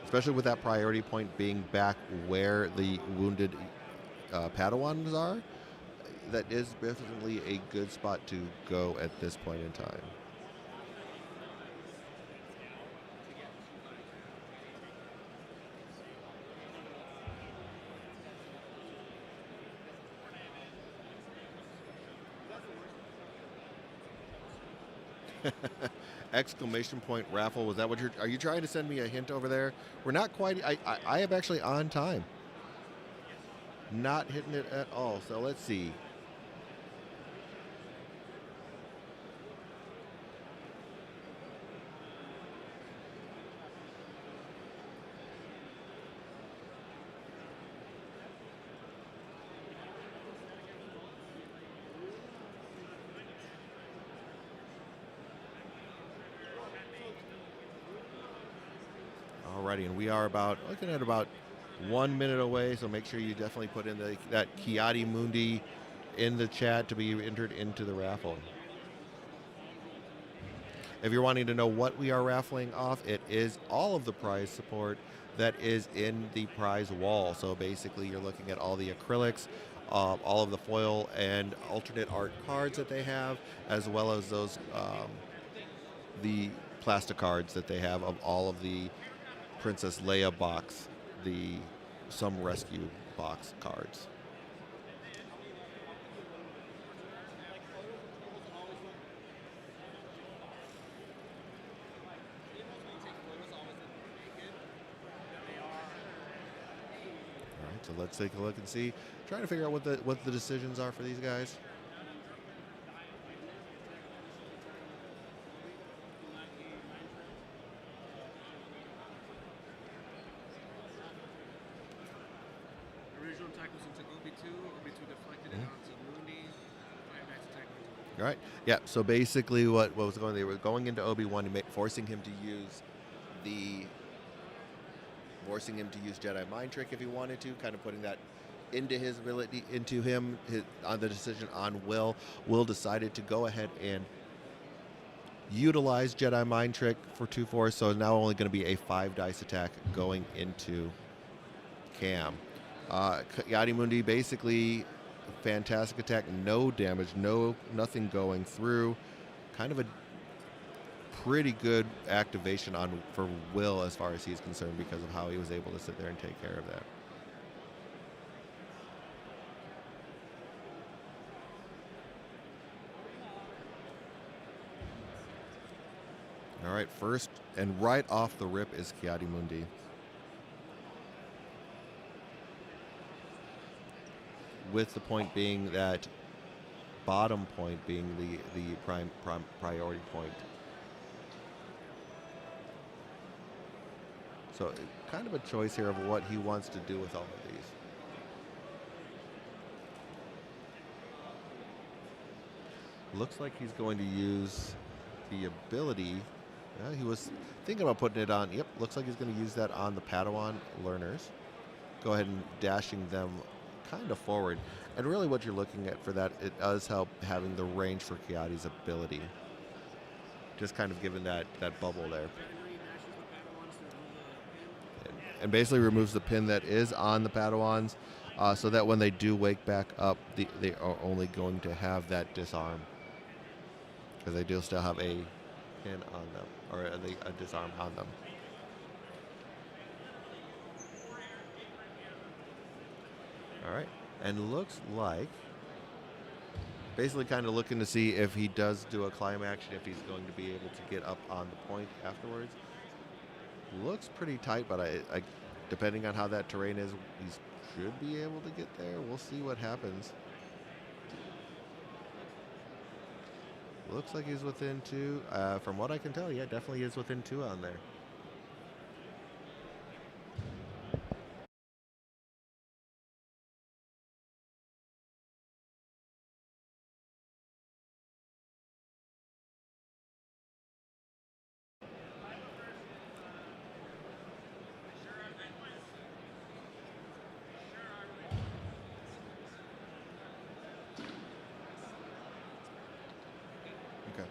Especially with that priority point being back where the wounded Padawans are, that is definitely a good spot to go at this point in time. Exclamation point raffle. Was that what are you trying to send me a hint over there? We're not quite, I am actually on time. Not hitting it at all. So let's see. Alrighty, and we are looking at about 1 minute away, so make sure you definitely put in that Ki-Adi-Mundi in the chat to be entered into the raffle. If you're wanting to know what we are raffling off, it is all of the prize support that is in the prize wall. So basically you're looking at all the acrylics, all of the foil and alternate art cards that they have, as well as those the plastic cards that they have of all of the Princess Leia box, the Some Rescue box cards. All right, so let's take a look and see. Trying to figure out what the decisions are for these guys. All right. Yeah. So basically, what was going? They were going into Obi-Wan, forcing him to use Jedi mind trick if he wanted to, kind of putting that into his ability, into him on the decision on Will. Will decided to go ahead and utilize Jedi mind trick for 2/4. So it's now only going to be a 5 dice attack going into Cam. Ki-Adi-Mundi basically. Fantastic attack, no damage, nothing going through. Kind of a pretty good activation for Will as far as he's concerned because of how he was able to sit there and take care of that. All right, first and right off the rip is Ki-Adi-Mundi. With the point being that bottom point being the prime priority point. So kind of a choice here of what he wants to do with all of these. Looks like he's going to use the ability. He was thinking about putting it on. Yep, looks like he's going to use that on the Padawan Learners. Go ahead and dashing them kind of forward. And really what you're looking at for that, it does help having the range for Ki-Adi's ability. Just kind of giving that bubble there. And basically removes the pin that is on the Padawans so that when they do wake back up, they are only going to have that disarm. Because they do still have a pin on them, or a disarm on them. All right, and looks like basically kind of looking to see if he does do a climb action, if he's going to be able to get up on the point afterwards. Looks pretty tight, but I depending on how that terrain is, he should be able to get there. We'll see what happens. Looks like he's within 2. From what I can tell, yeah, definitely is within 2 on there. Okay.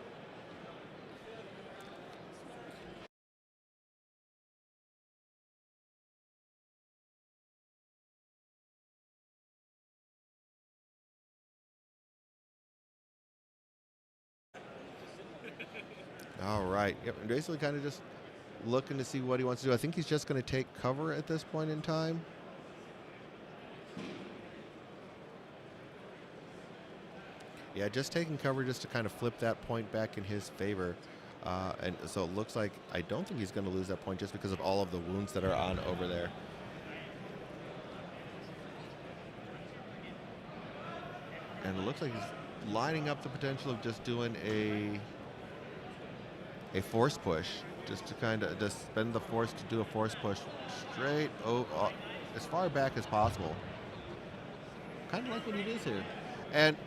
All right. Yep. And basically kind of just looking to see what he wants to do. I think he's just going to take cover at this point in time. Yeah, just taking cover just to kind of flip that point back in his favor. And so it looks like I don't think he's going to lose that point just because of all of the wounds that are on over there. And it looks like he's lining up the potential of just doing a force push, just to kind of just spend the force to do a force push straight as far back as possible. Kind of like what he does here. And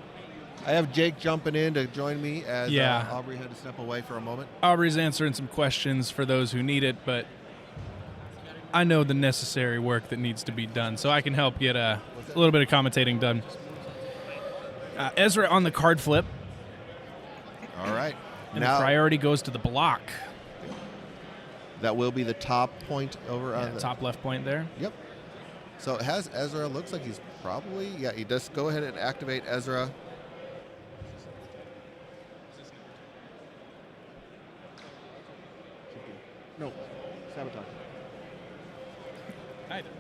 I have Jake jumping in to join me as Aubrey had to step away for a moment. Aubrey's answering some questions for those who need it, but I know the necessary work that needs to be done, so I can help get a little bit of commentating done. Ezra on the card flip. All right. And now the priority goes to the block. That will be the top point over on the top left point there. Yep. So it has Ezra. Looks like he's probably, he does go ahead and activate Ezra. No, Sabotage. Either.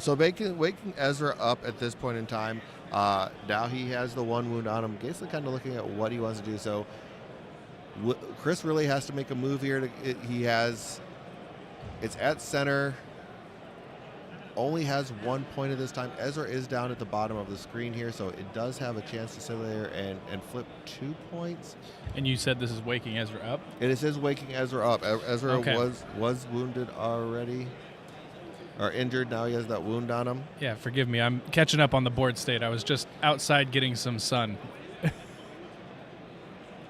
So waking Ezra up at this point in time. Now he has the 1 wound on him. Basically kind of looking at what he wants to do. So Chris really has to make a move here. It's at center. Only has 1 point at this time. Ezra is down at the bottom of the screen here, so it does have a chance to sit there and flip 2 points. And you said this is waking Ezra up? It is waking Ezra up. Ezra Okay. was wounded already. Or injured. Now he has that wound on him. Yeah, forgive me. I'm catching up on the board state. I was just outside getting some sun.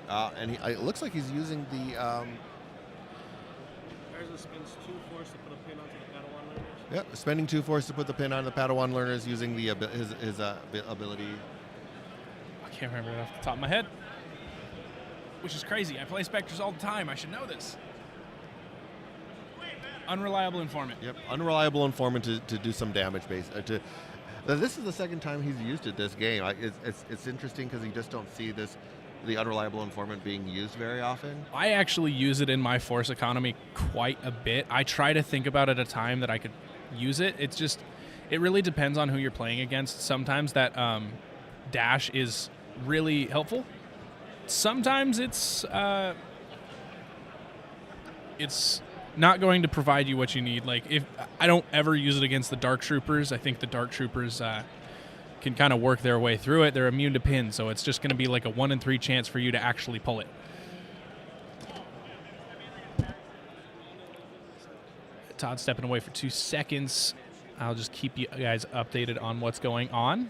And it looks like he's using the... Ezra spends 2 force to put a pin onto the Padawan Learners. Yep, spending 2 force to put the pin on the Padawan Learners using the his ability. I can't remember it off the top of my head. Which is crazy. I play Spectres all the time. I should know this. Unreliable informant. Yep, unreliable informant to do some damage. This is the second time he's used it this game. It's interesting because you just don't see the unreliable informant being used very often. I actually use it in my force economy quite a bit. I try to think about at a time that I could use it. It really depends on who you're playing against. Sometimes that dash is really helpful. Sometimes it's not going to provide you what you need. Like, if I don't ever use it against the Dark Troopers, I think the Dark Troopers can kind of work their way through it. They're immune to pin, so it's just going to be like a 1 in 3 chance for you to actually pull it. Todd stepping away for 2 seconds. I'll just keep you guys updated on what's going on.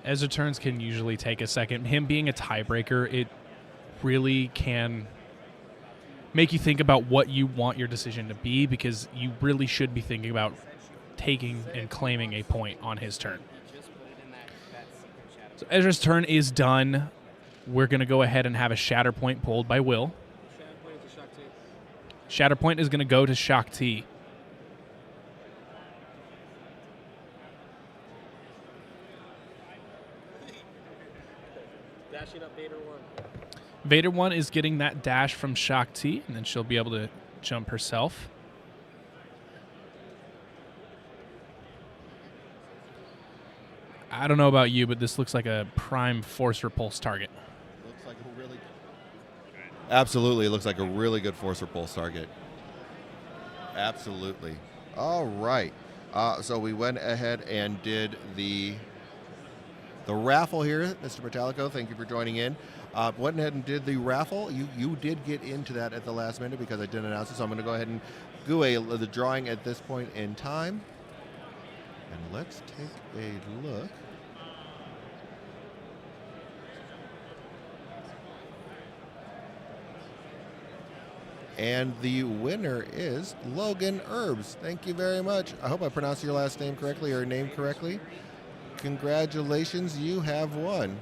Ezra turns can usually take a second. Him being a tiebreaker, it really can make you think about what you want your decision to be, because you really should be thinking about taking and claiming a point on his turn. So Ezra's turn is done. We're going to go ahead and have a shatter point pulled by Will. Shatter point is going to go to Shaak Ti. Dashing up Vader 1. Vader 1 is getting that dash from Shaak Ti, and then she'll be able to jump herself. I don't know about you, but this looks like a prime force repulse target. Looks like a really... Absolutely, it looks like a really good force repulse target. Absolutely. All right. So we went ahead and did the raffle here. Mr. Metallico, thank you for joining in. Went ahead and did the raffle. You did get into that at the last minute because I didn't announce it, so I'm going to go ahead and do the drawing at this point in time. And let's take a look. And the winner is Logan Herbs. Thank you very much. I hope I pronounced your last name correctly or name correctly. Congratulations, you have won.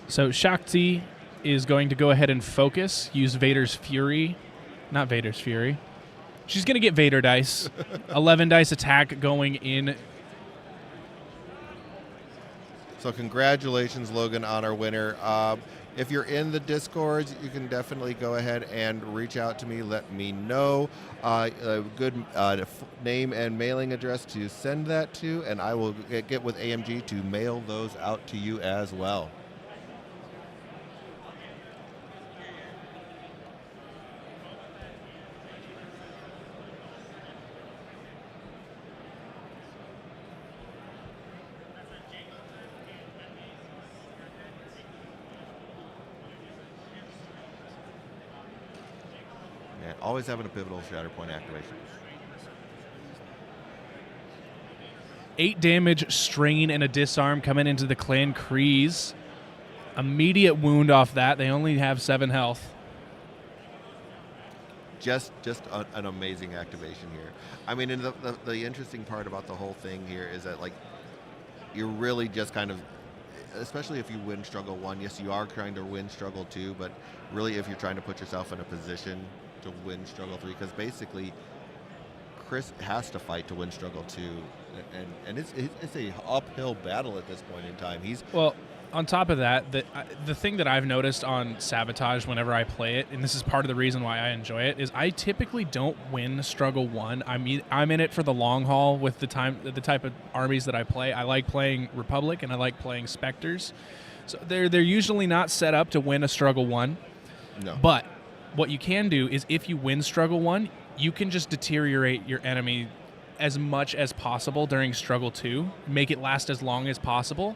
So Shaak Ti is going to go ahead and focus, use Vader's Fury. Not Vader's Fury. She's going to get Vader dice. 11 dice attack going in. So congratulations, Logan, on our winner. If you're in the Discords, you can definitely go ahead and reach out to me. Let me know a good name and mailing address to send that to, and I will get with AMG to mail those out to you as well. Always having a pivotal shatter point activation. 8 damage, strain, and a disarm coming into the Clan Kryze. Immediate wound off that. They only have 7 health. Just an amazing activation here. I mean, and the interesting part about the whole thing here is that, like, you're really just kind of, especially if you win Struggle 1, yes, you are trying to win Struggle 2, but really if you're trying to put yourself in a position to win Struggle 3, because basically Chris has to fight to win Struggle 2, and it's a uphill battle at this point in time. Well, on top of that, the thing that I've noticed on Sabotage whenever I play it, and this is part of the reason why I enjoy it, is I typically don't win Struggle 1. I'm in it for the long haul with the type of armies that I play. I like playing Republic and I like playing Spectres. So they're usually not set up to win a Struggle 1. No. But what you can do is if you win Struggle 1, you can just deteriorate your enemy as much as possible during Struggle 2. Make it last as long as possible.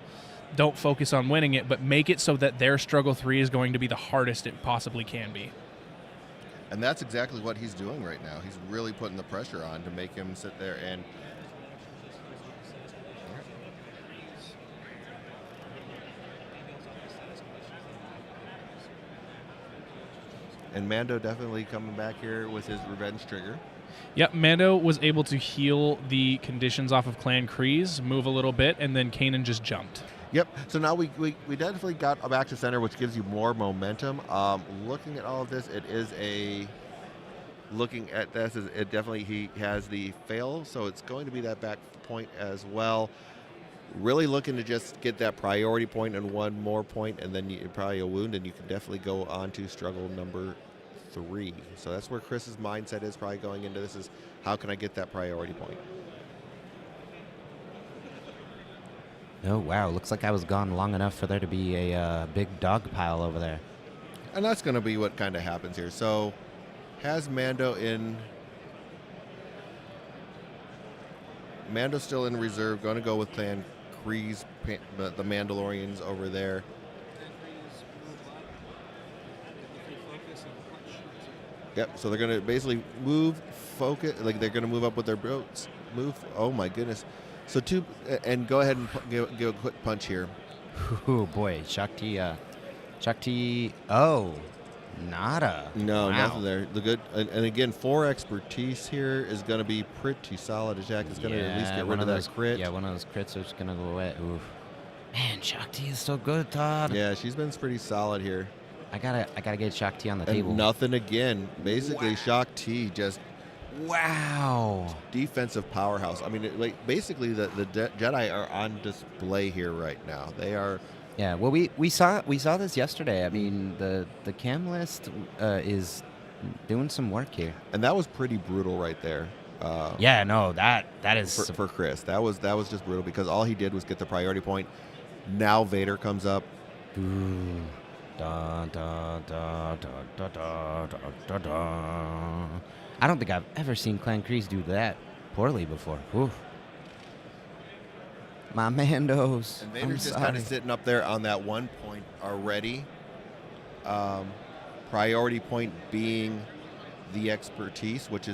Don't focus on winning it, but make it so that their Struggle 3 is going to be the hardest it possibly can be. And that's exactly what he's doing right now. He's really putting the pressure on to make him sit there and... And Mando definitely coming back here with his revenge trigger. Yep, Mando was able to heal the conditions off of Clan Kryze, move a little bit, and then Kanan just jumped. Yep. So now we definitely got back to center, which gives you more momentum. Looking at all of this, it definitely he has the fail, so it's going to be that back point as well. Really looking to just get that priority point and one more point, and then probably a wound, and you can definitely go on to struggle number 3. So that's where Chris's mindset is probably going into this, is how can I get that priority point? Oh, wow. Looks like I was gone long enough for there to be a big dog pile over there. And that's going to be what kind of happens here. So has Mando in... Mando's still in reserve, going to go with Clan Kryze, the Mandalorians over there. Yep, so they're going to basically move, focus, like they're going to move up with their boats. Move, oh my goodness. So and go ahead and give a quick punch here. Oh boy, Shaak Ti, oh, Nada. No, Wow. nothing there. The good, and again, 4 expertise here is going to be pretty solid. Attack is going to at least get rid of that crit. Yeah, one of those crits is going to go away. Oof. Man, Shaak T is so good, Todd. Yeah, she's been pretty solid here. I gotta get Shaak T on the And table. nothing again. Basically, Shaak T just Wow. defensive powerhouse. I mean, basically, the Jedi are on display here right now. They are. Yeah. Well, we saw this yesterday. I mean, the cam list is doing some work here. And that was pretty brutal right there. Yeah. No. That is for Chris. That was just brutal because all he did was get the priority point. Now Vader comes up. Ooh. Da, da, da, da, da, da, da, da. I don't think I've ever seen Clan Kryze do that poorly before. Oof. My Mandos. And Vader's just kind of sitting up there on that 1 point already. Priority point being the expertise, which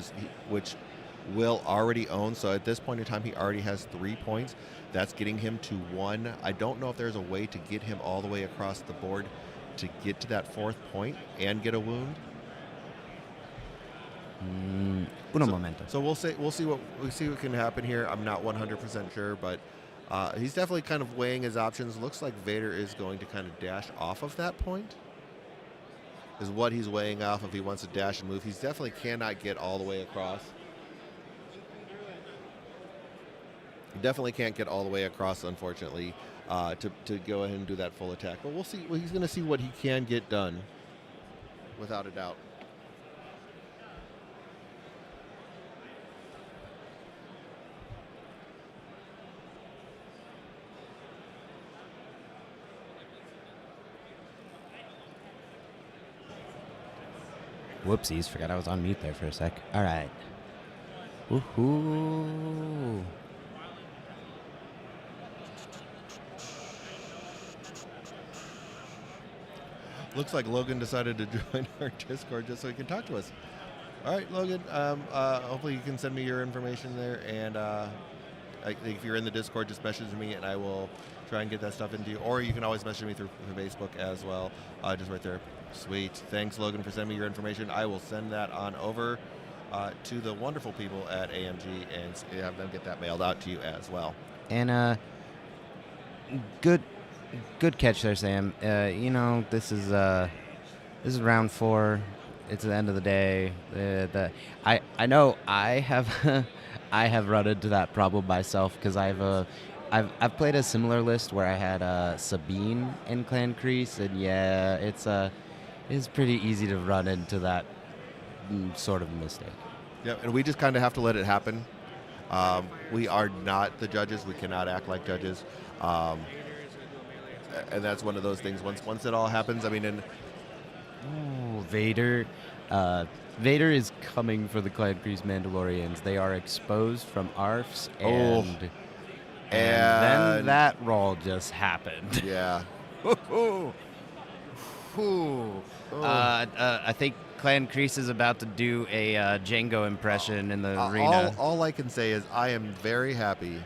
Will already own. So at this point in time, he already has 3 points. That's getting him to 1. I don't know if there's a way to get him all the way across the board to get to that 4th point and get a wound. Uno momento. So we'll see what can happen here. I'm not 100% sure, but he's definitely kind of weighing his options. Looks like Vader is going to kind of dash off of that point. Is what he's weighing off if he wants to dash and move. He definitely cannot get all the way across. He definitely can't get all the way across, unfortunately, to go ahead and do that full attack. But we'll see. Well, he's going to see what he can get done, without a doubt. Whoopsies, forgot I was on mute there for a sec. All right. Woohoo. Looks like Logan decided to join our Discord just so he can talk to us. All right, Logan. Hopefully you can send me your information there, and if you're in the Discord, just message me, and I will try and get that stuff into you. Or you can always message me through Facebook as well, just right there. Sweet. Thanks, Logan, for sending me your information. I will send that on over to the wonderful people at AMG and have them get that mailed out to you as well. And good catch there, Sam. This is round 4. It's the end of the day. I know I have I have run into that problem myself because I've played a similar list where I had Sabine in Clan Kryze, and yeah, it's pretty easy to run into that sort of mistake. Yeah, and we just kind of have to let it happen. We are not the judges. We cannot act like judges. And that's one of those things. Once it all happens, I mean, Vader. Vader is coming for the Clan Kryze Mandalorians. They are exposed from ARFs, and then that roll just happened. Yeah. I think Clan Kryze is about to do a Django impression in the arena. All I can say is I am very happy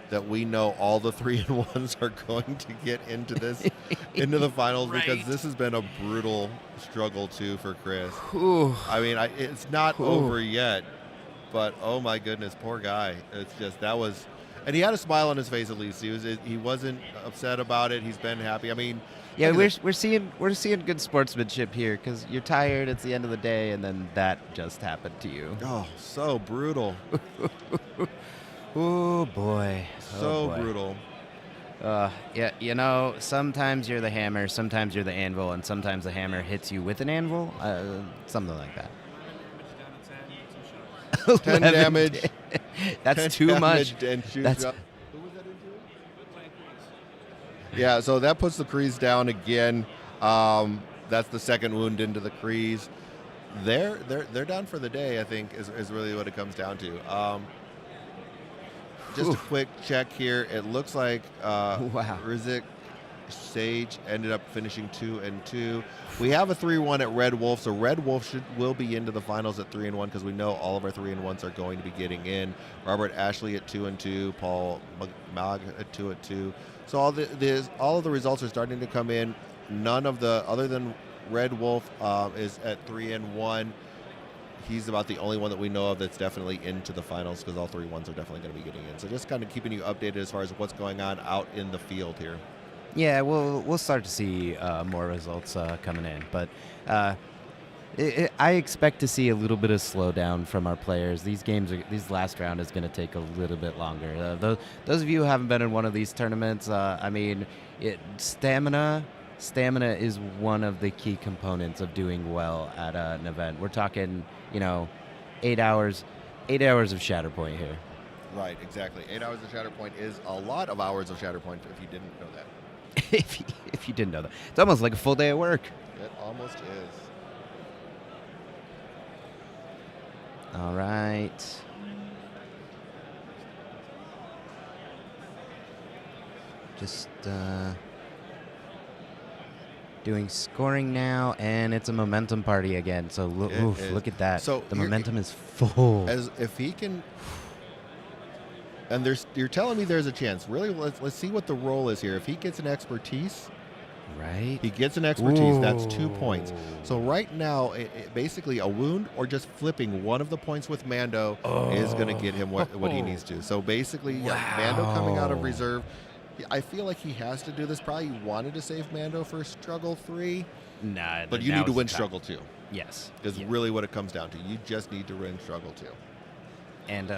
that we know all the 3-1s are going to get into the finals, right. Because this has been a brutal struggle too for Chris. Ooh. I mean, it's not over yet, but oh my goodness, poor guy. It's just and he had a smile on his face at least. He wasn't upset about it. He's been happy. I mean, yeah, we're seeing good sportsmanship here because you're tired. It's the end of the day, and then that just happened to you. Oh, so brutal. Oh boy. So brutal. Yeah, sometimes you're the hammer, sometimes you're the anvil, and sometimes the hammer hits you with an anvil. Something like that. 10 damage. That's too much. And who was that into? Yeah, so that puts the Kryze down again. That's the second wound into the Kryze. They're down for the day, I think, is really what it comes down to. Just a quick check here. It looks like wow. Rizik Sage ended up finishing 2-2. We have a 3-1 at Red Wolf, so Red Wolf will be into the finals at 3-1 because we know all of our 3-1s are going to be getting in. Robert Ashley at 2-2, Paul Mag at 2-2. So all of the results are starting to come in. None of the other than Red Wolf is at 3-1. He's about the only one that we know of that's definitely into the finals because all 3 ones are definitely going to be getting in. So just kind of keeping you updated as far as what's going on out in the field here. Yeah, we'll start to see more results coming in, but I expect to see a little bit of slowdown from our players. These last round is going to take a little bit longer. Those of you who haven't been in one of these tournaments, stamina is one of the key components of doing well at an event. We're talking, 8 hours of Shatterpoint here. Right, exactly. 8 hours of Shatterpoint is a lot of hours of Shatterpoint if you didn't know that. if you didn't know that. It's almost like a full day of work. It almost is. All right. Just doing scoring now, and it's a momentum party again. So look at that. So the momentum is full. As if he can, and you're telling me there's a chance. Really, let's see what the roll is here. If he gets an expertise, right? He gets an expertise. Ooh. That's 2 points. So right now, basically a wound or just flipping one of the points with Mando is going to get him what he needs to. So basically, Mando coming out of reserve. I feel like he has to do this. Probably wanted to save Mando for Struggle 3. Nah, but you need to win Struggle 2. Yes. Is really what it comes down to. You just need to win Struggle 2. And,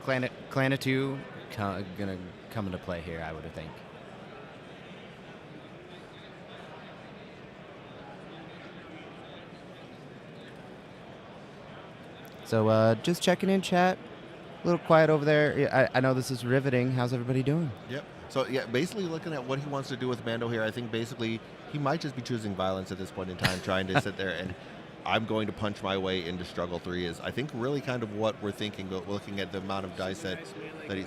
Clan of 2 going to come into play here, I would think. So just checking in, chat. A little quiet over there. I know this is riveting. How's everybody doing? Yep. So, basically looking at what he wants to do with Mando here, I think basically he might just be choosing violence at this point in time, trying to sit there and I'm going to punch my way into Struggle 3 is, I think, really kind of what we're thinking, looking at the amount of dice that he's...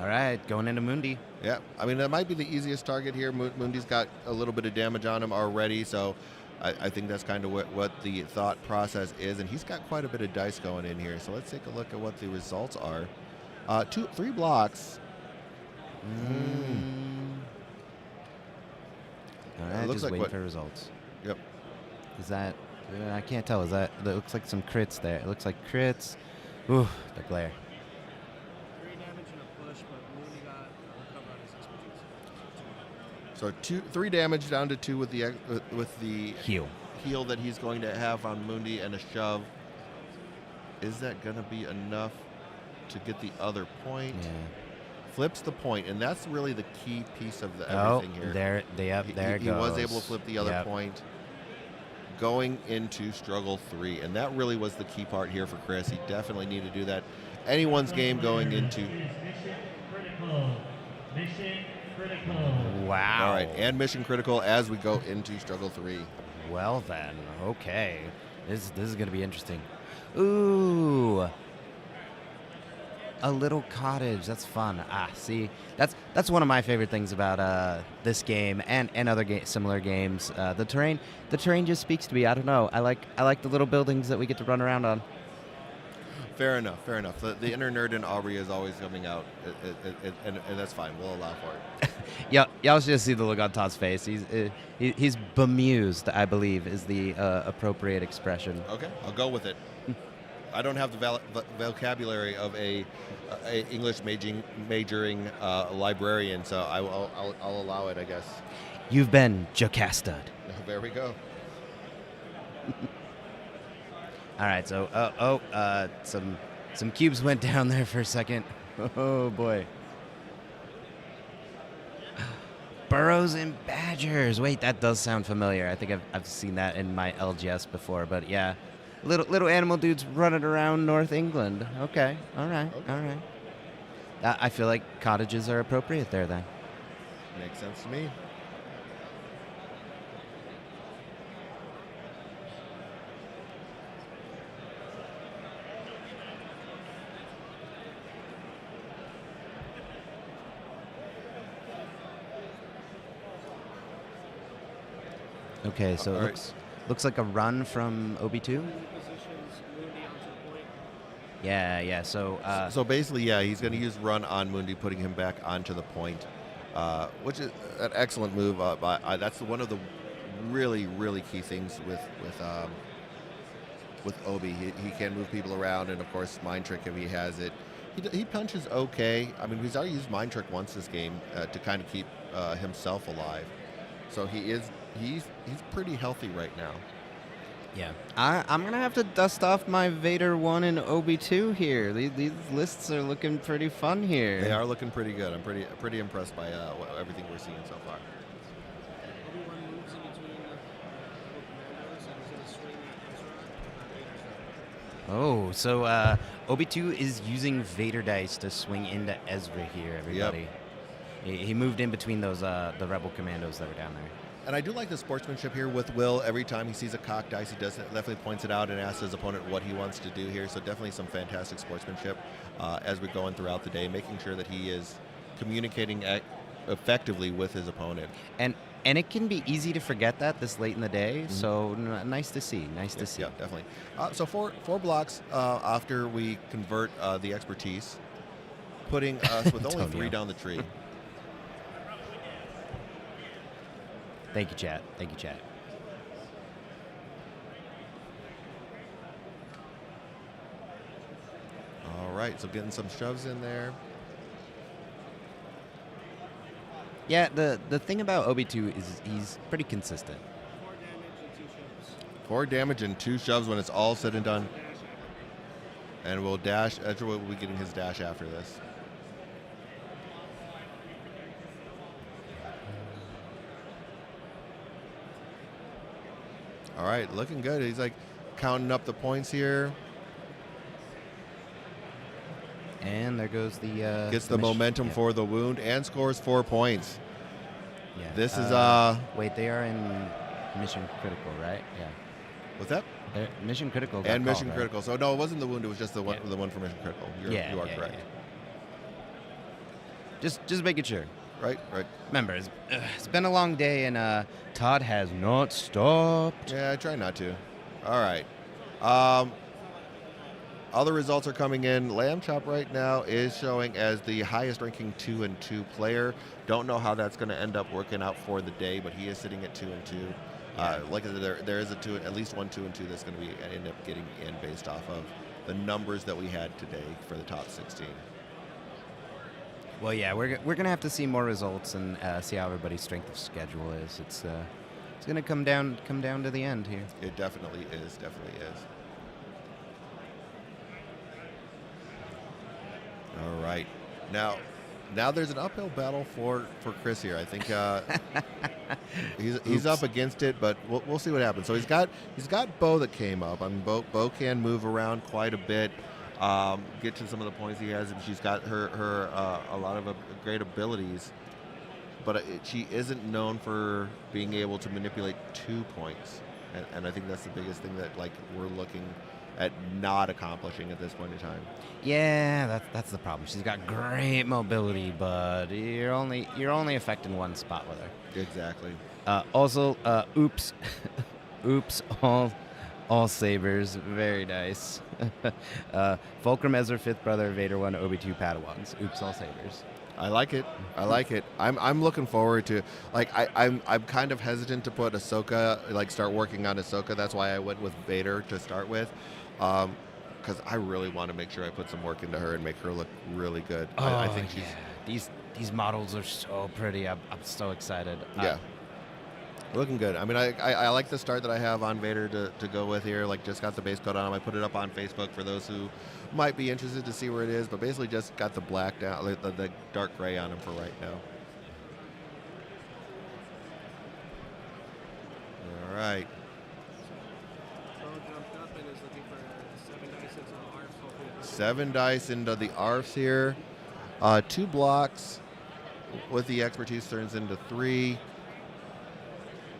All right, going into Mundi. Yeah, I mean, that might be the easiest target here. Mundi's got a little bit of damage on him already, so I think that's kind of what the thought process is, and he's got quite a bit of dice going in here. So let's take a look at what the results are. 3 blocks. All right, just waiting for results. Yep. Is that? I can't tell. Is that? It looks like some crits there. It looks like crits. Ooh, the glare. 3 damage and a push, but Mundi got recovered on his expertise. So 3 damage down to 2 with the heal that he's going to have on Mundi and a shove. Is that going to be enough to get the other point? Yeah. Flips the point, and that's really the key piece of everything here. There it goes. He was able to flip the other point going into Struggle 3, and that really was the key part here for Chris. He definitely needed to do that. Anyone's game going into... Mission critical. Wow. All right, and mission critical as we go into Struggle 3. Well then, okay. This is going to be interesting. Ooh. A little cottage. That's fun. See, that's one of my favorite things about this game and other similar games. The terrain just speaks to me. I don't know. I like the little buildings that we get to run around on. Fair enough. The inner nerd in Aubrey is always coming out, and that's fine. We'll allow for it. Y'all should see the look on Todd's face. He's bemused, I believe, is the appropriate expression. Okay, I'll go with it. I don't have the vocabulary of a English majoring librarian, so I'll allow it, I guess. You've been Jocasta. There we go. All right, so some cubes went down there for a second. Oh boy. Burrows and badgers. Wait, that does sound familiar. I think I've seen that in my LGS before, but yeah. Little animal dudes running around North England. Okay, all right. I feel like cottages are appropriate there then. Makes sense to me. Okay, so it looks like a run from Obi-2. Yeah. So basically, he's going to use run on Mundi, putting him back onto the point. which is an excellent move. That's one of the really, really key things with Obi. He can move people around, and of course, Mind Trick if he has it. He punches okay. I mean, he's already used Mind Trick once this game to kind of keep himself alive. So he's pretty healthy right now. Yeah, I'm gonna have to dust off my Vader 1 and Obi 2 here. These lists are looking pretty fun here. They are looking pretty good. I'm pretty impressed by everything we're seeing so far. Obi-Wan moves in between the Commandos and he's going to swing at Ezra. Oh, so Obi 2 is using Vader dice to swing into Ezra here, everybody. He moved in between those the Rebel Commandos that were down there. And I do like the sportsmanship here with Will. Every time he sees a cocked dice, he definitely points it out and asks his opponent what he wants to do here. So definitely some fantastic sportsmanship as we're going throughout the day, making sure that he is communicating effectively with his opponent. And it can be easy to forget that this late in the day. Mm-hmm. So nice to see. Nice to see. Yeah, definitely. So four blocks after we convert the expertise, putting us with only 3 down the tree. Thank you, chat. Thank you, chat. All right, so getting some shoves in there. Yeah, the thing about Obi-2 is he's pretty consistent. 4 damage 4 damage and 2 shoves. and 2 shoves when it's all said and done. And we'll dash. Ezra will be getting his dash after this. All right, looking good. He's like counting up the points here. And there goes the... Gets the momentum for the wound and scores 4 points. Yeah. This is... Wait, they are in mission critical, right? Yeah. What's that? They're mission critical. And mission right? critical. So no, it wasn't the wound. It was just the one for mission critical. You are correct. Yeah. Just making sure. Right. Remember, it's been a long day, and Todd has not stopped. Yeah, I try not to. All right. Other results are coming in. Lamb Chop right now is showing as the highest ranking 2-2 player. Don't know how that's going to end up working out for the day, but he is sitting at 2-2. Like I said, there is at least 1 2-2 that's going to be end up getting in based off of the numbers that we had today for the top 16. Well, yeah, we're gonna have to see more results and see how everybody's strength of schedule is. It's gonna come down to the end here. It definitely is. All right, now there's an uphill battle for Chris here. I think he's up against it, but we'll see what happens. So he's got Bo that came up. I mean, Bo can move around quite a bit. Get to some of the points he has, and she's got her a lot of great abilities, but she isn't known for being able to manipulate 2 points, and I think that's the biggest thing that we're looking at not accomplishing at this point in time. Yeah, that's the problem. She's got great mobility, but you're only affecting one spot with her. Exactly. Also, oops, all sabers, very nice. Fulcrum Ezra, 5th brother, Vader 1, Obi 2 Padawans. Oops, all sabers. I like it. I'm looking forward to I'm kind of hesitant to put Ahsoka, start working on Ahsoka. That's why I went with Vader to start with, because I really want to make sure I put some work into her and make her look really good. I think she's these models are so pretty. I'm so excited. Yeah. Looking good. I mean, I like the start that I have on Vader to go with here. Just got the base coat on him. I put it up on Facebook for those who might be interested to see where it is. But basically, just got the black down, the dark gray on him for right now. All right. Bo jumped up and is looking for 7 dice into the ARFs. Hopefully 7 dice into the ARFs here. 2 blocks with the expertise turns into 3.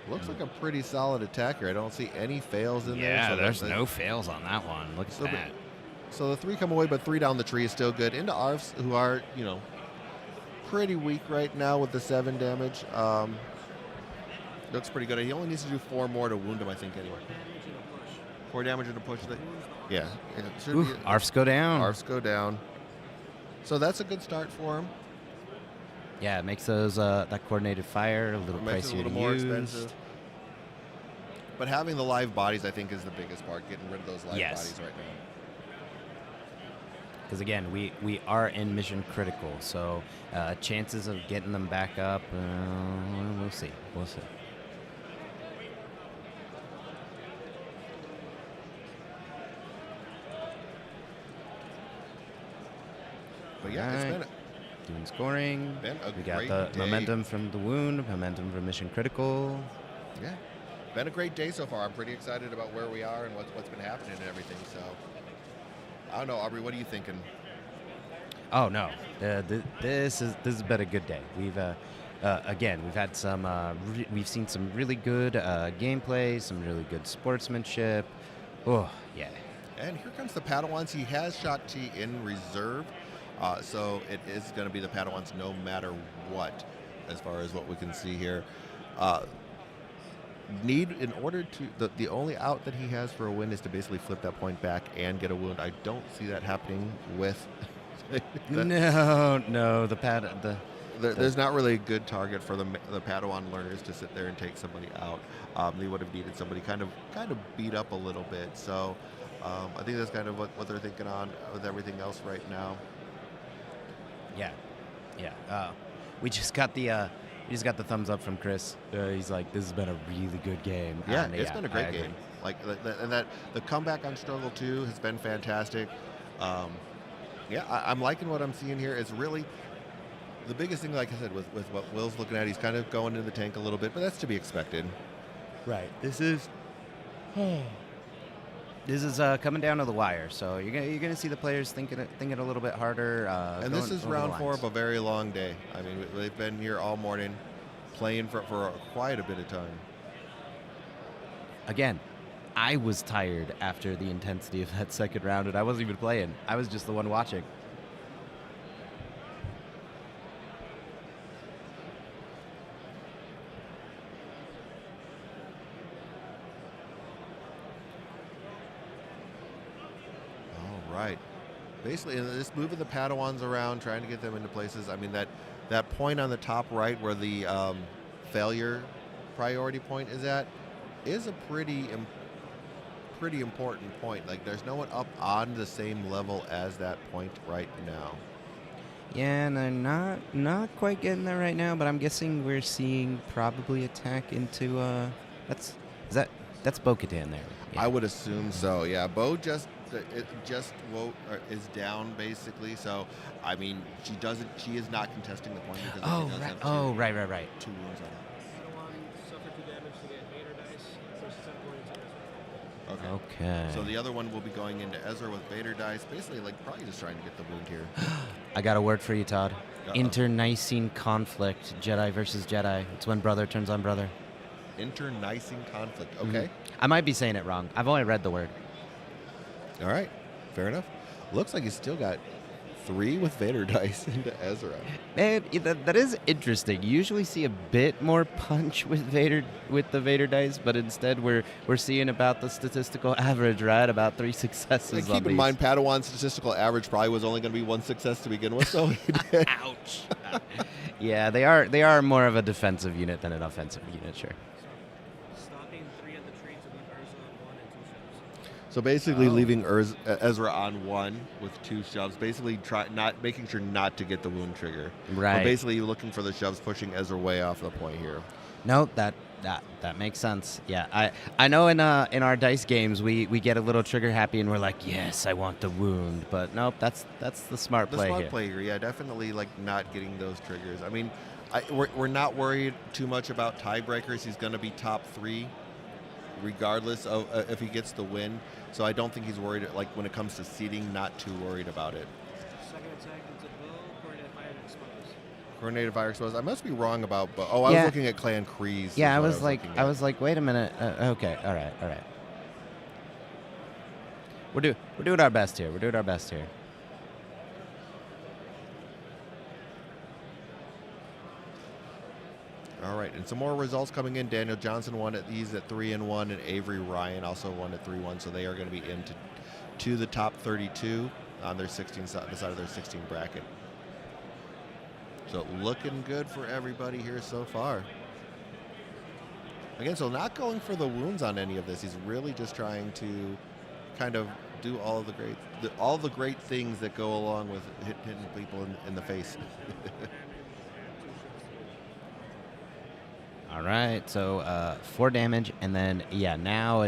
Looks like a pretty solid attack here. I don't see any fails in there. Yeah, there's no fails on that one. Look at that. So the 3 come away, but 3 down the tree is still good. Into ARFs, who are, pretty weak right now with the 7 damage. Looks pretty good. He only needs to do 4 more to wound him, I think, anyway. 4 damage and a push. Yeah. ARFs go down. ARFs go down. So that's a good start for him. Yeah, it makes those that coordinated fire a little It makes it pricier a little to more use. expensive. But having the live bodies, I think, is the biggest part. Getting rid of those live Yes. bodies right now. Because again, we are in mission critical, so chances of getting them back up, we'll see. We'll see. But yeah, it's Alright. been Doing scoring. Been a We got great the day. momentum from the wound, momentum from mission critical. yeah, been a great day so far. I'm pretty excited about where we are and what's been happening and everything. So I don't know, Aubrey, what are you thinking? Oh no, this has been a good day. We've again we've had some we've seen some really good gameplay, some really good sportsmanship. Oh yeah. And here comes the Padawans. He has Shaak Ti in reserve, so it is going to be the Padawans no matter what, as far as what we can see here. Need in order to the only out that he has for a win is to basically flip that point back and get a wound. I don't see that happening with. No, There's not really a good target for the Padawan learners to sit there and take somebody out. They would have needed somebody kind of beat up a little bit. So I think that's kind of what they're thinking on with everything else right now. Yeah. We just got the thumbs up from Chris. He's like, this has been a really good game. Yeah, And, it's been a great I agree. game. Like and that the comeback on Struggle 2 has been fantastic. I'm liking what I'm seeing here. It's really the biggest thing, like I said, with what Will's looking at. He's kind of going into the tank a little bit, but that's to be expected. Right. This is coming down to the wire. So you're gonna see the players thinking a little bit harder. And this is round 4 of a very long day. I mean, they've been here all morning, playing for quite a bit of time. Again, I was tired after the intensity of that second round, and I wasn't even playing. I was just the one watching. All right. Basically, just moving the Padawans around, trying to get them into places. I mean, that point on the top right where the failure priority point is at is a pretty important point. Like, there's no one up on the same level as that point right now. Yeah, and they're not quite getting there right now, but I'm guessing we're seeing probably attack into that's Bo-Katan there. Yeah. I would assume so. Yeah, Bo is down basically. So, I mean, she is not contesting the point because Oh, she does right. have Oh, right. 2 wounds on her. Padawan suffered 2 damage to get Vader dice versus 7 points to Ezra. Okay. Okay. So the other one will be going into Ezra with Vader dice, basically like probably just trying to get the wound here. I got a word for you, Todd. Uh-oh. Internecine conflict, Jedi versus Jedi. It's when brother turns on brother. Internecine conflict. Okay. I might be saying it wrong. I've only read the word. All right. Fair enough. Looks like he's still got 3 with Vader dice into Ezra. Man, that is interesting. You usually see a bit more punch with the Vader dice, but instead we're seeing about the statistical average, right? About 3 successes. And on keep in these. mind, Padawan's statistical average probably was only going to be 1 success to begin with, so he did. Ouch. Yeah, they are more of a defensive unit than an offensive unit, sure. Stopping 3 at the tree to leave Ezra on 1 and 2 shows. So basically leaving Ezra on 1 with 2 shoves, basically making sure not to get the wound trigger. Right. But basically looking for the shoves, pushing Ezra way off the point here. No, that makes sense. Yeah, I know in our dice games we get a little trigger happy and we're like, yes, I want the wound, but nope, that's the smart play here. Play here, yeah, definitely like not getting those triggers. I mean, we're not worried too much about tiebreakers. He's going to be top 3, regardless of if he gets the win. So I don't think he's worried. Like when it comes to seeding, not too worried about it. Second attack into Bo, coordinated fire and explodes. Coordinated fire exposed. I must be wrong about. I was Yeah. looking at Clan Kryze. Yeah, I is what was like, looking at. wait a minute. Okay, all right. We're doing our best here. All right, and some more results coming in. Daniel Johnson won at these at 3-1, and Avery Ryan also won at 3-1. So they are going to be to the top 32 on their 16 side of their 16 bracket. So looking good for everybody here so far. Again, so not going for the wounds on any of this. He's really just trying to kind of do all of the great things that go along with hitting people in the face. All right, so 4 damage, and then yeah, now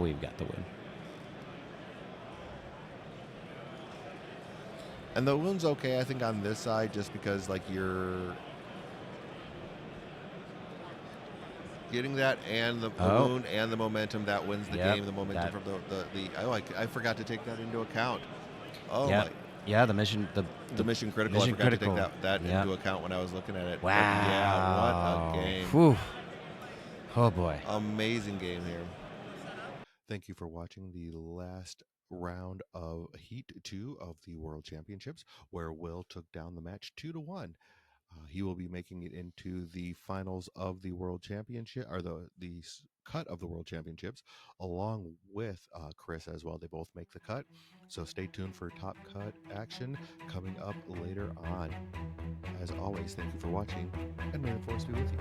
we've got the win. And the wound's okay, I think, on this side, just because like you're getting that and the wound and the momentum that wins the game. The momentum from I forgot to take that into account. Oh my. Yeah, the mission critical. I forgot to take that into account when I was looking at it. Wow. But yeah, what a game. Whew. Oh boy. Amazing game here. Thank you for watching the last round of Heat 2 of the World Championships, where Will took down the match 2-1. He will be making it into the finals of the World Championship, or the cut of the World Championships, along with Chris as well. They both make the cut. So stay tuned for top cut action coming up later on. As always, thank you for watching, and may the Force be with you.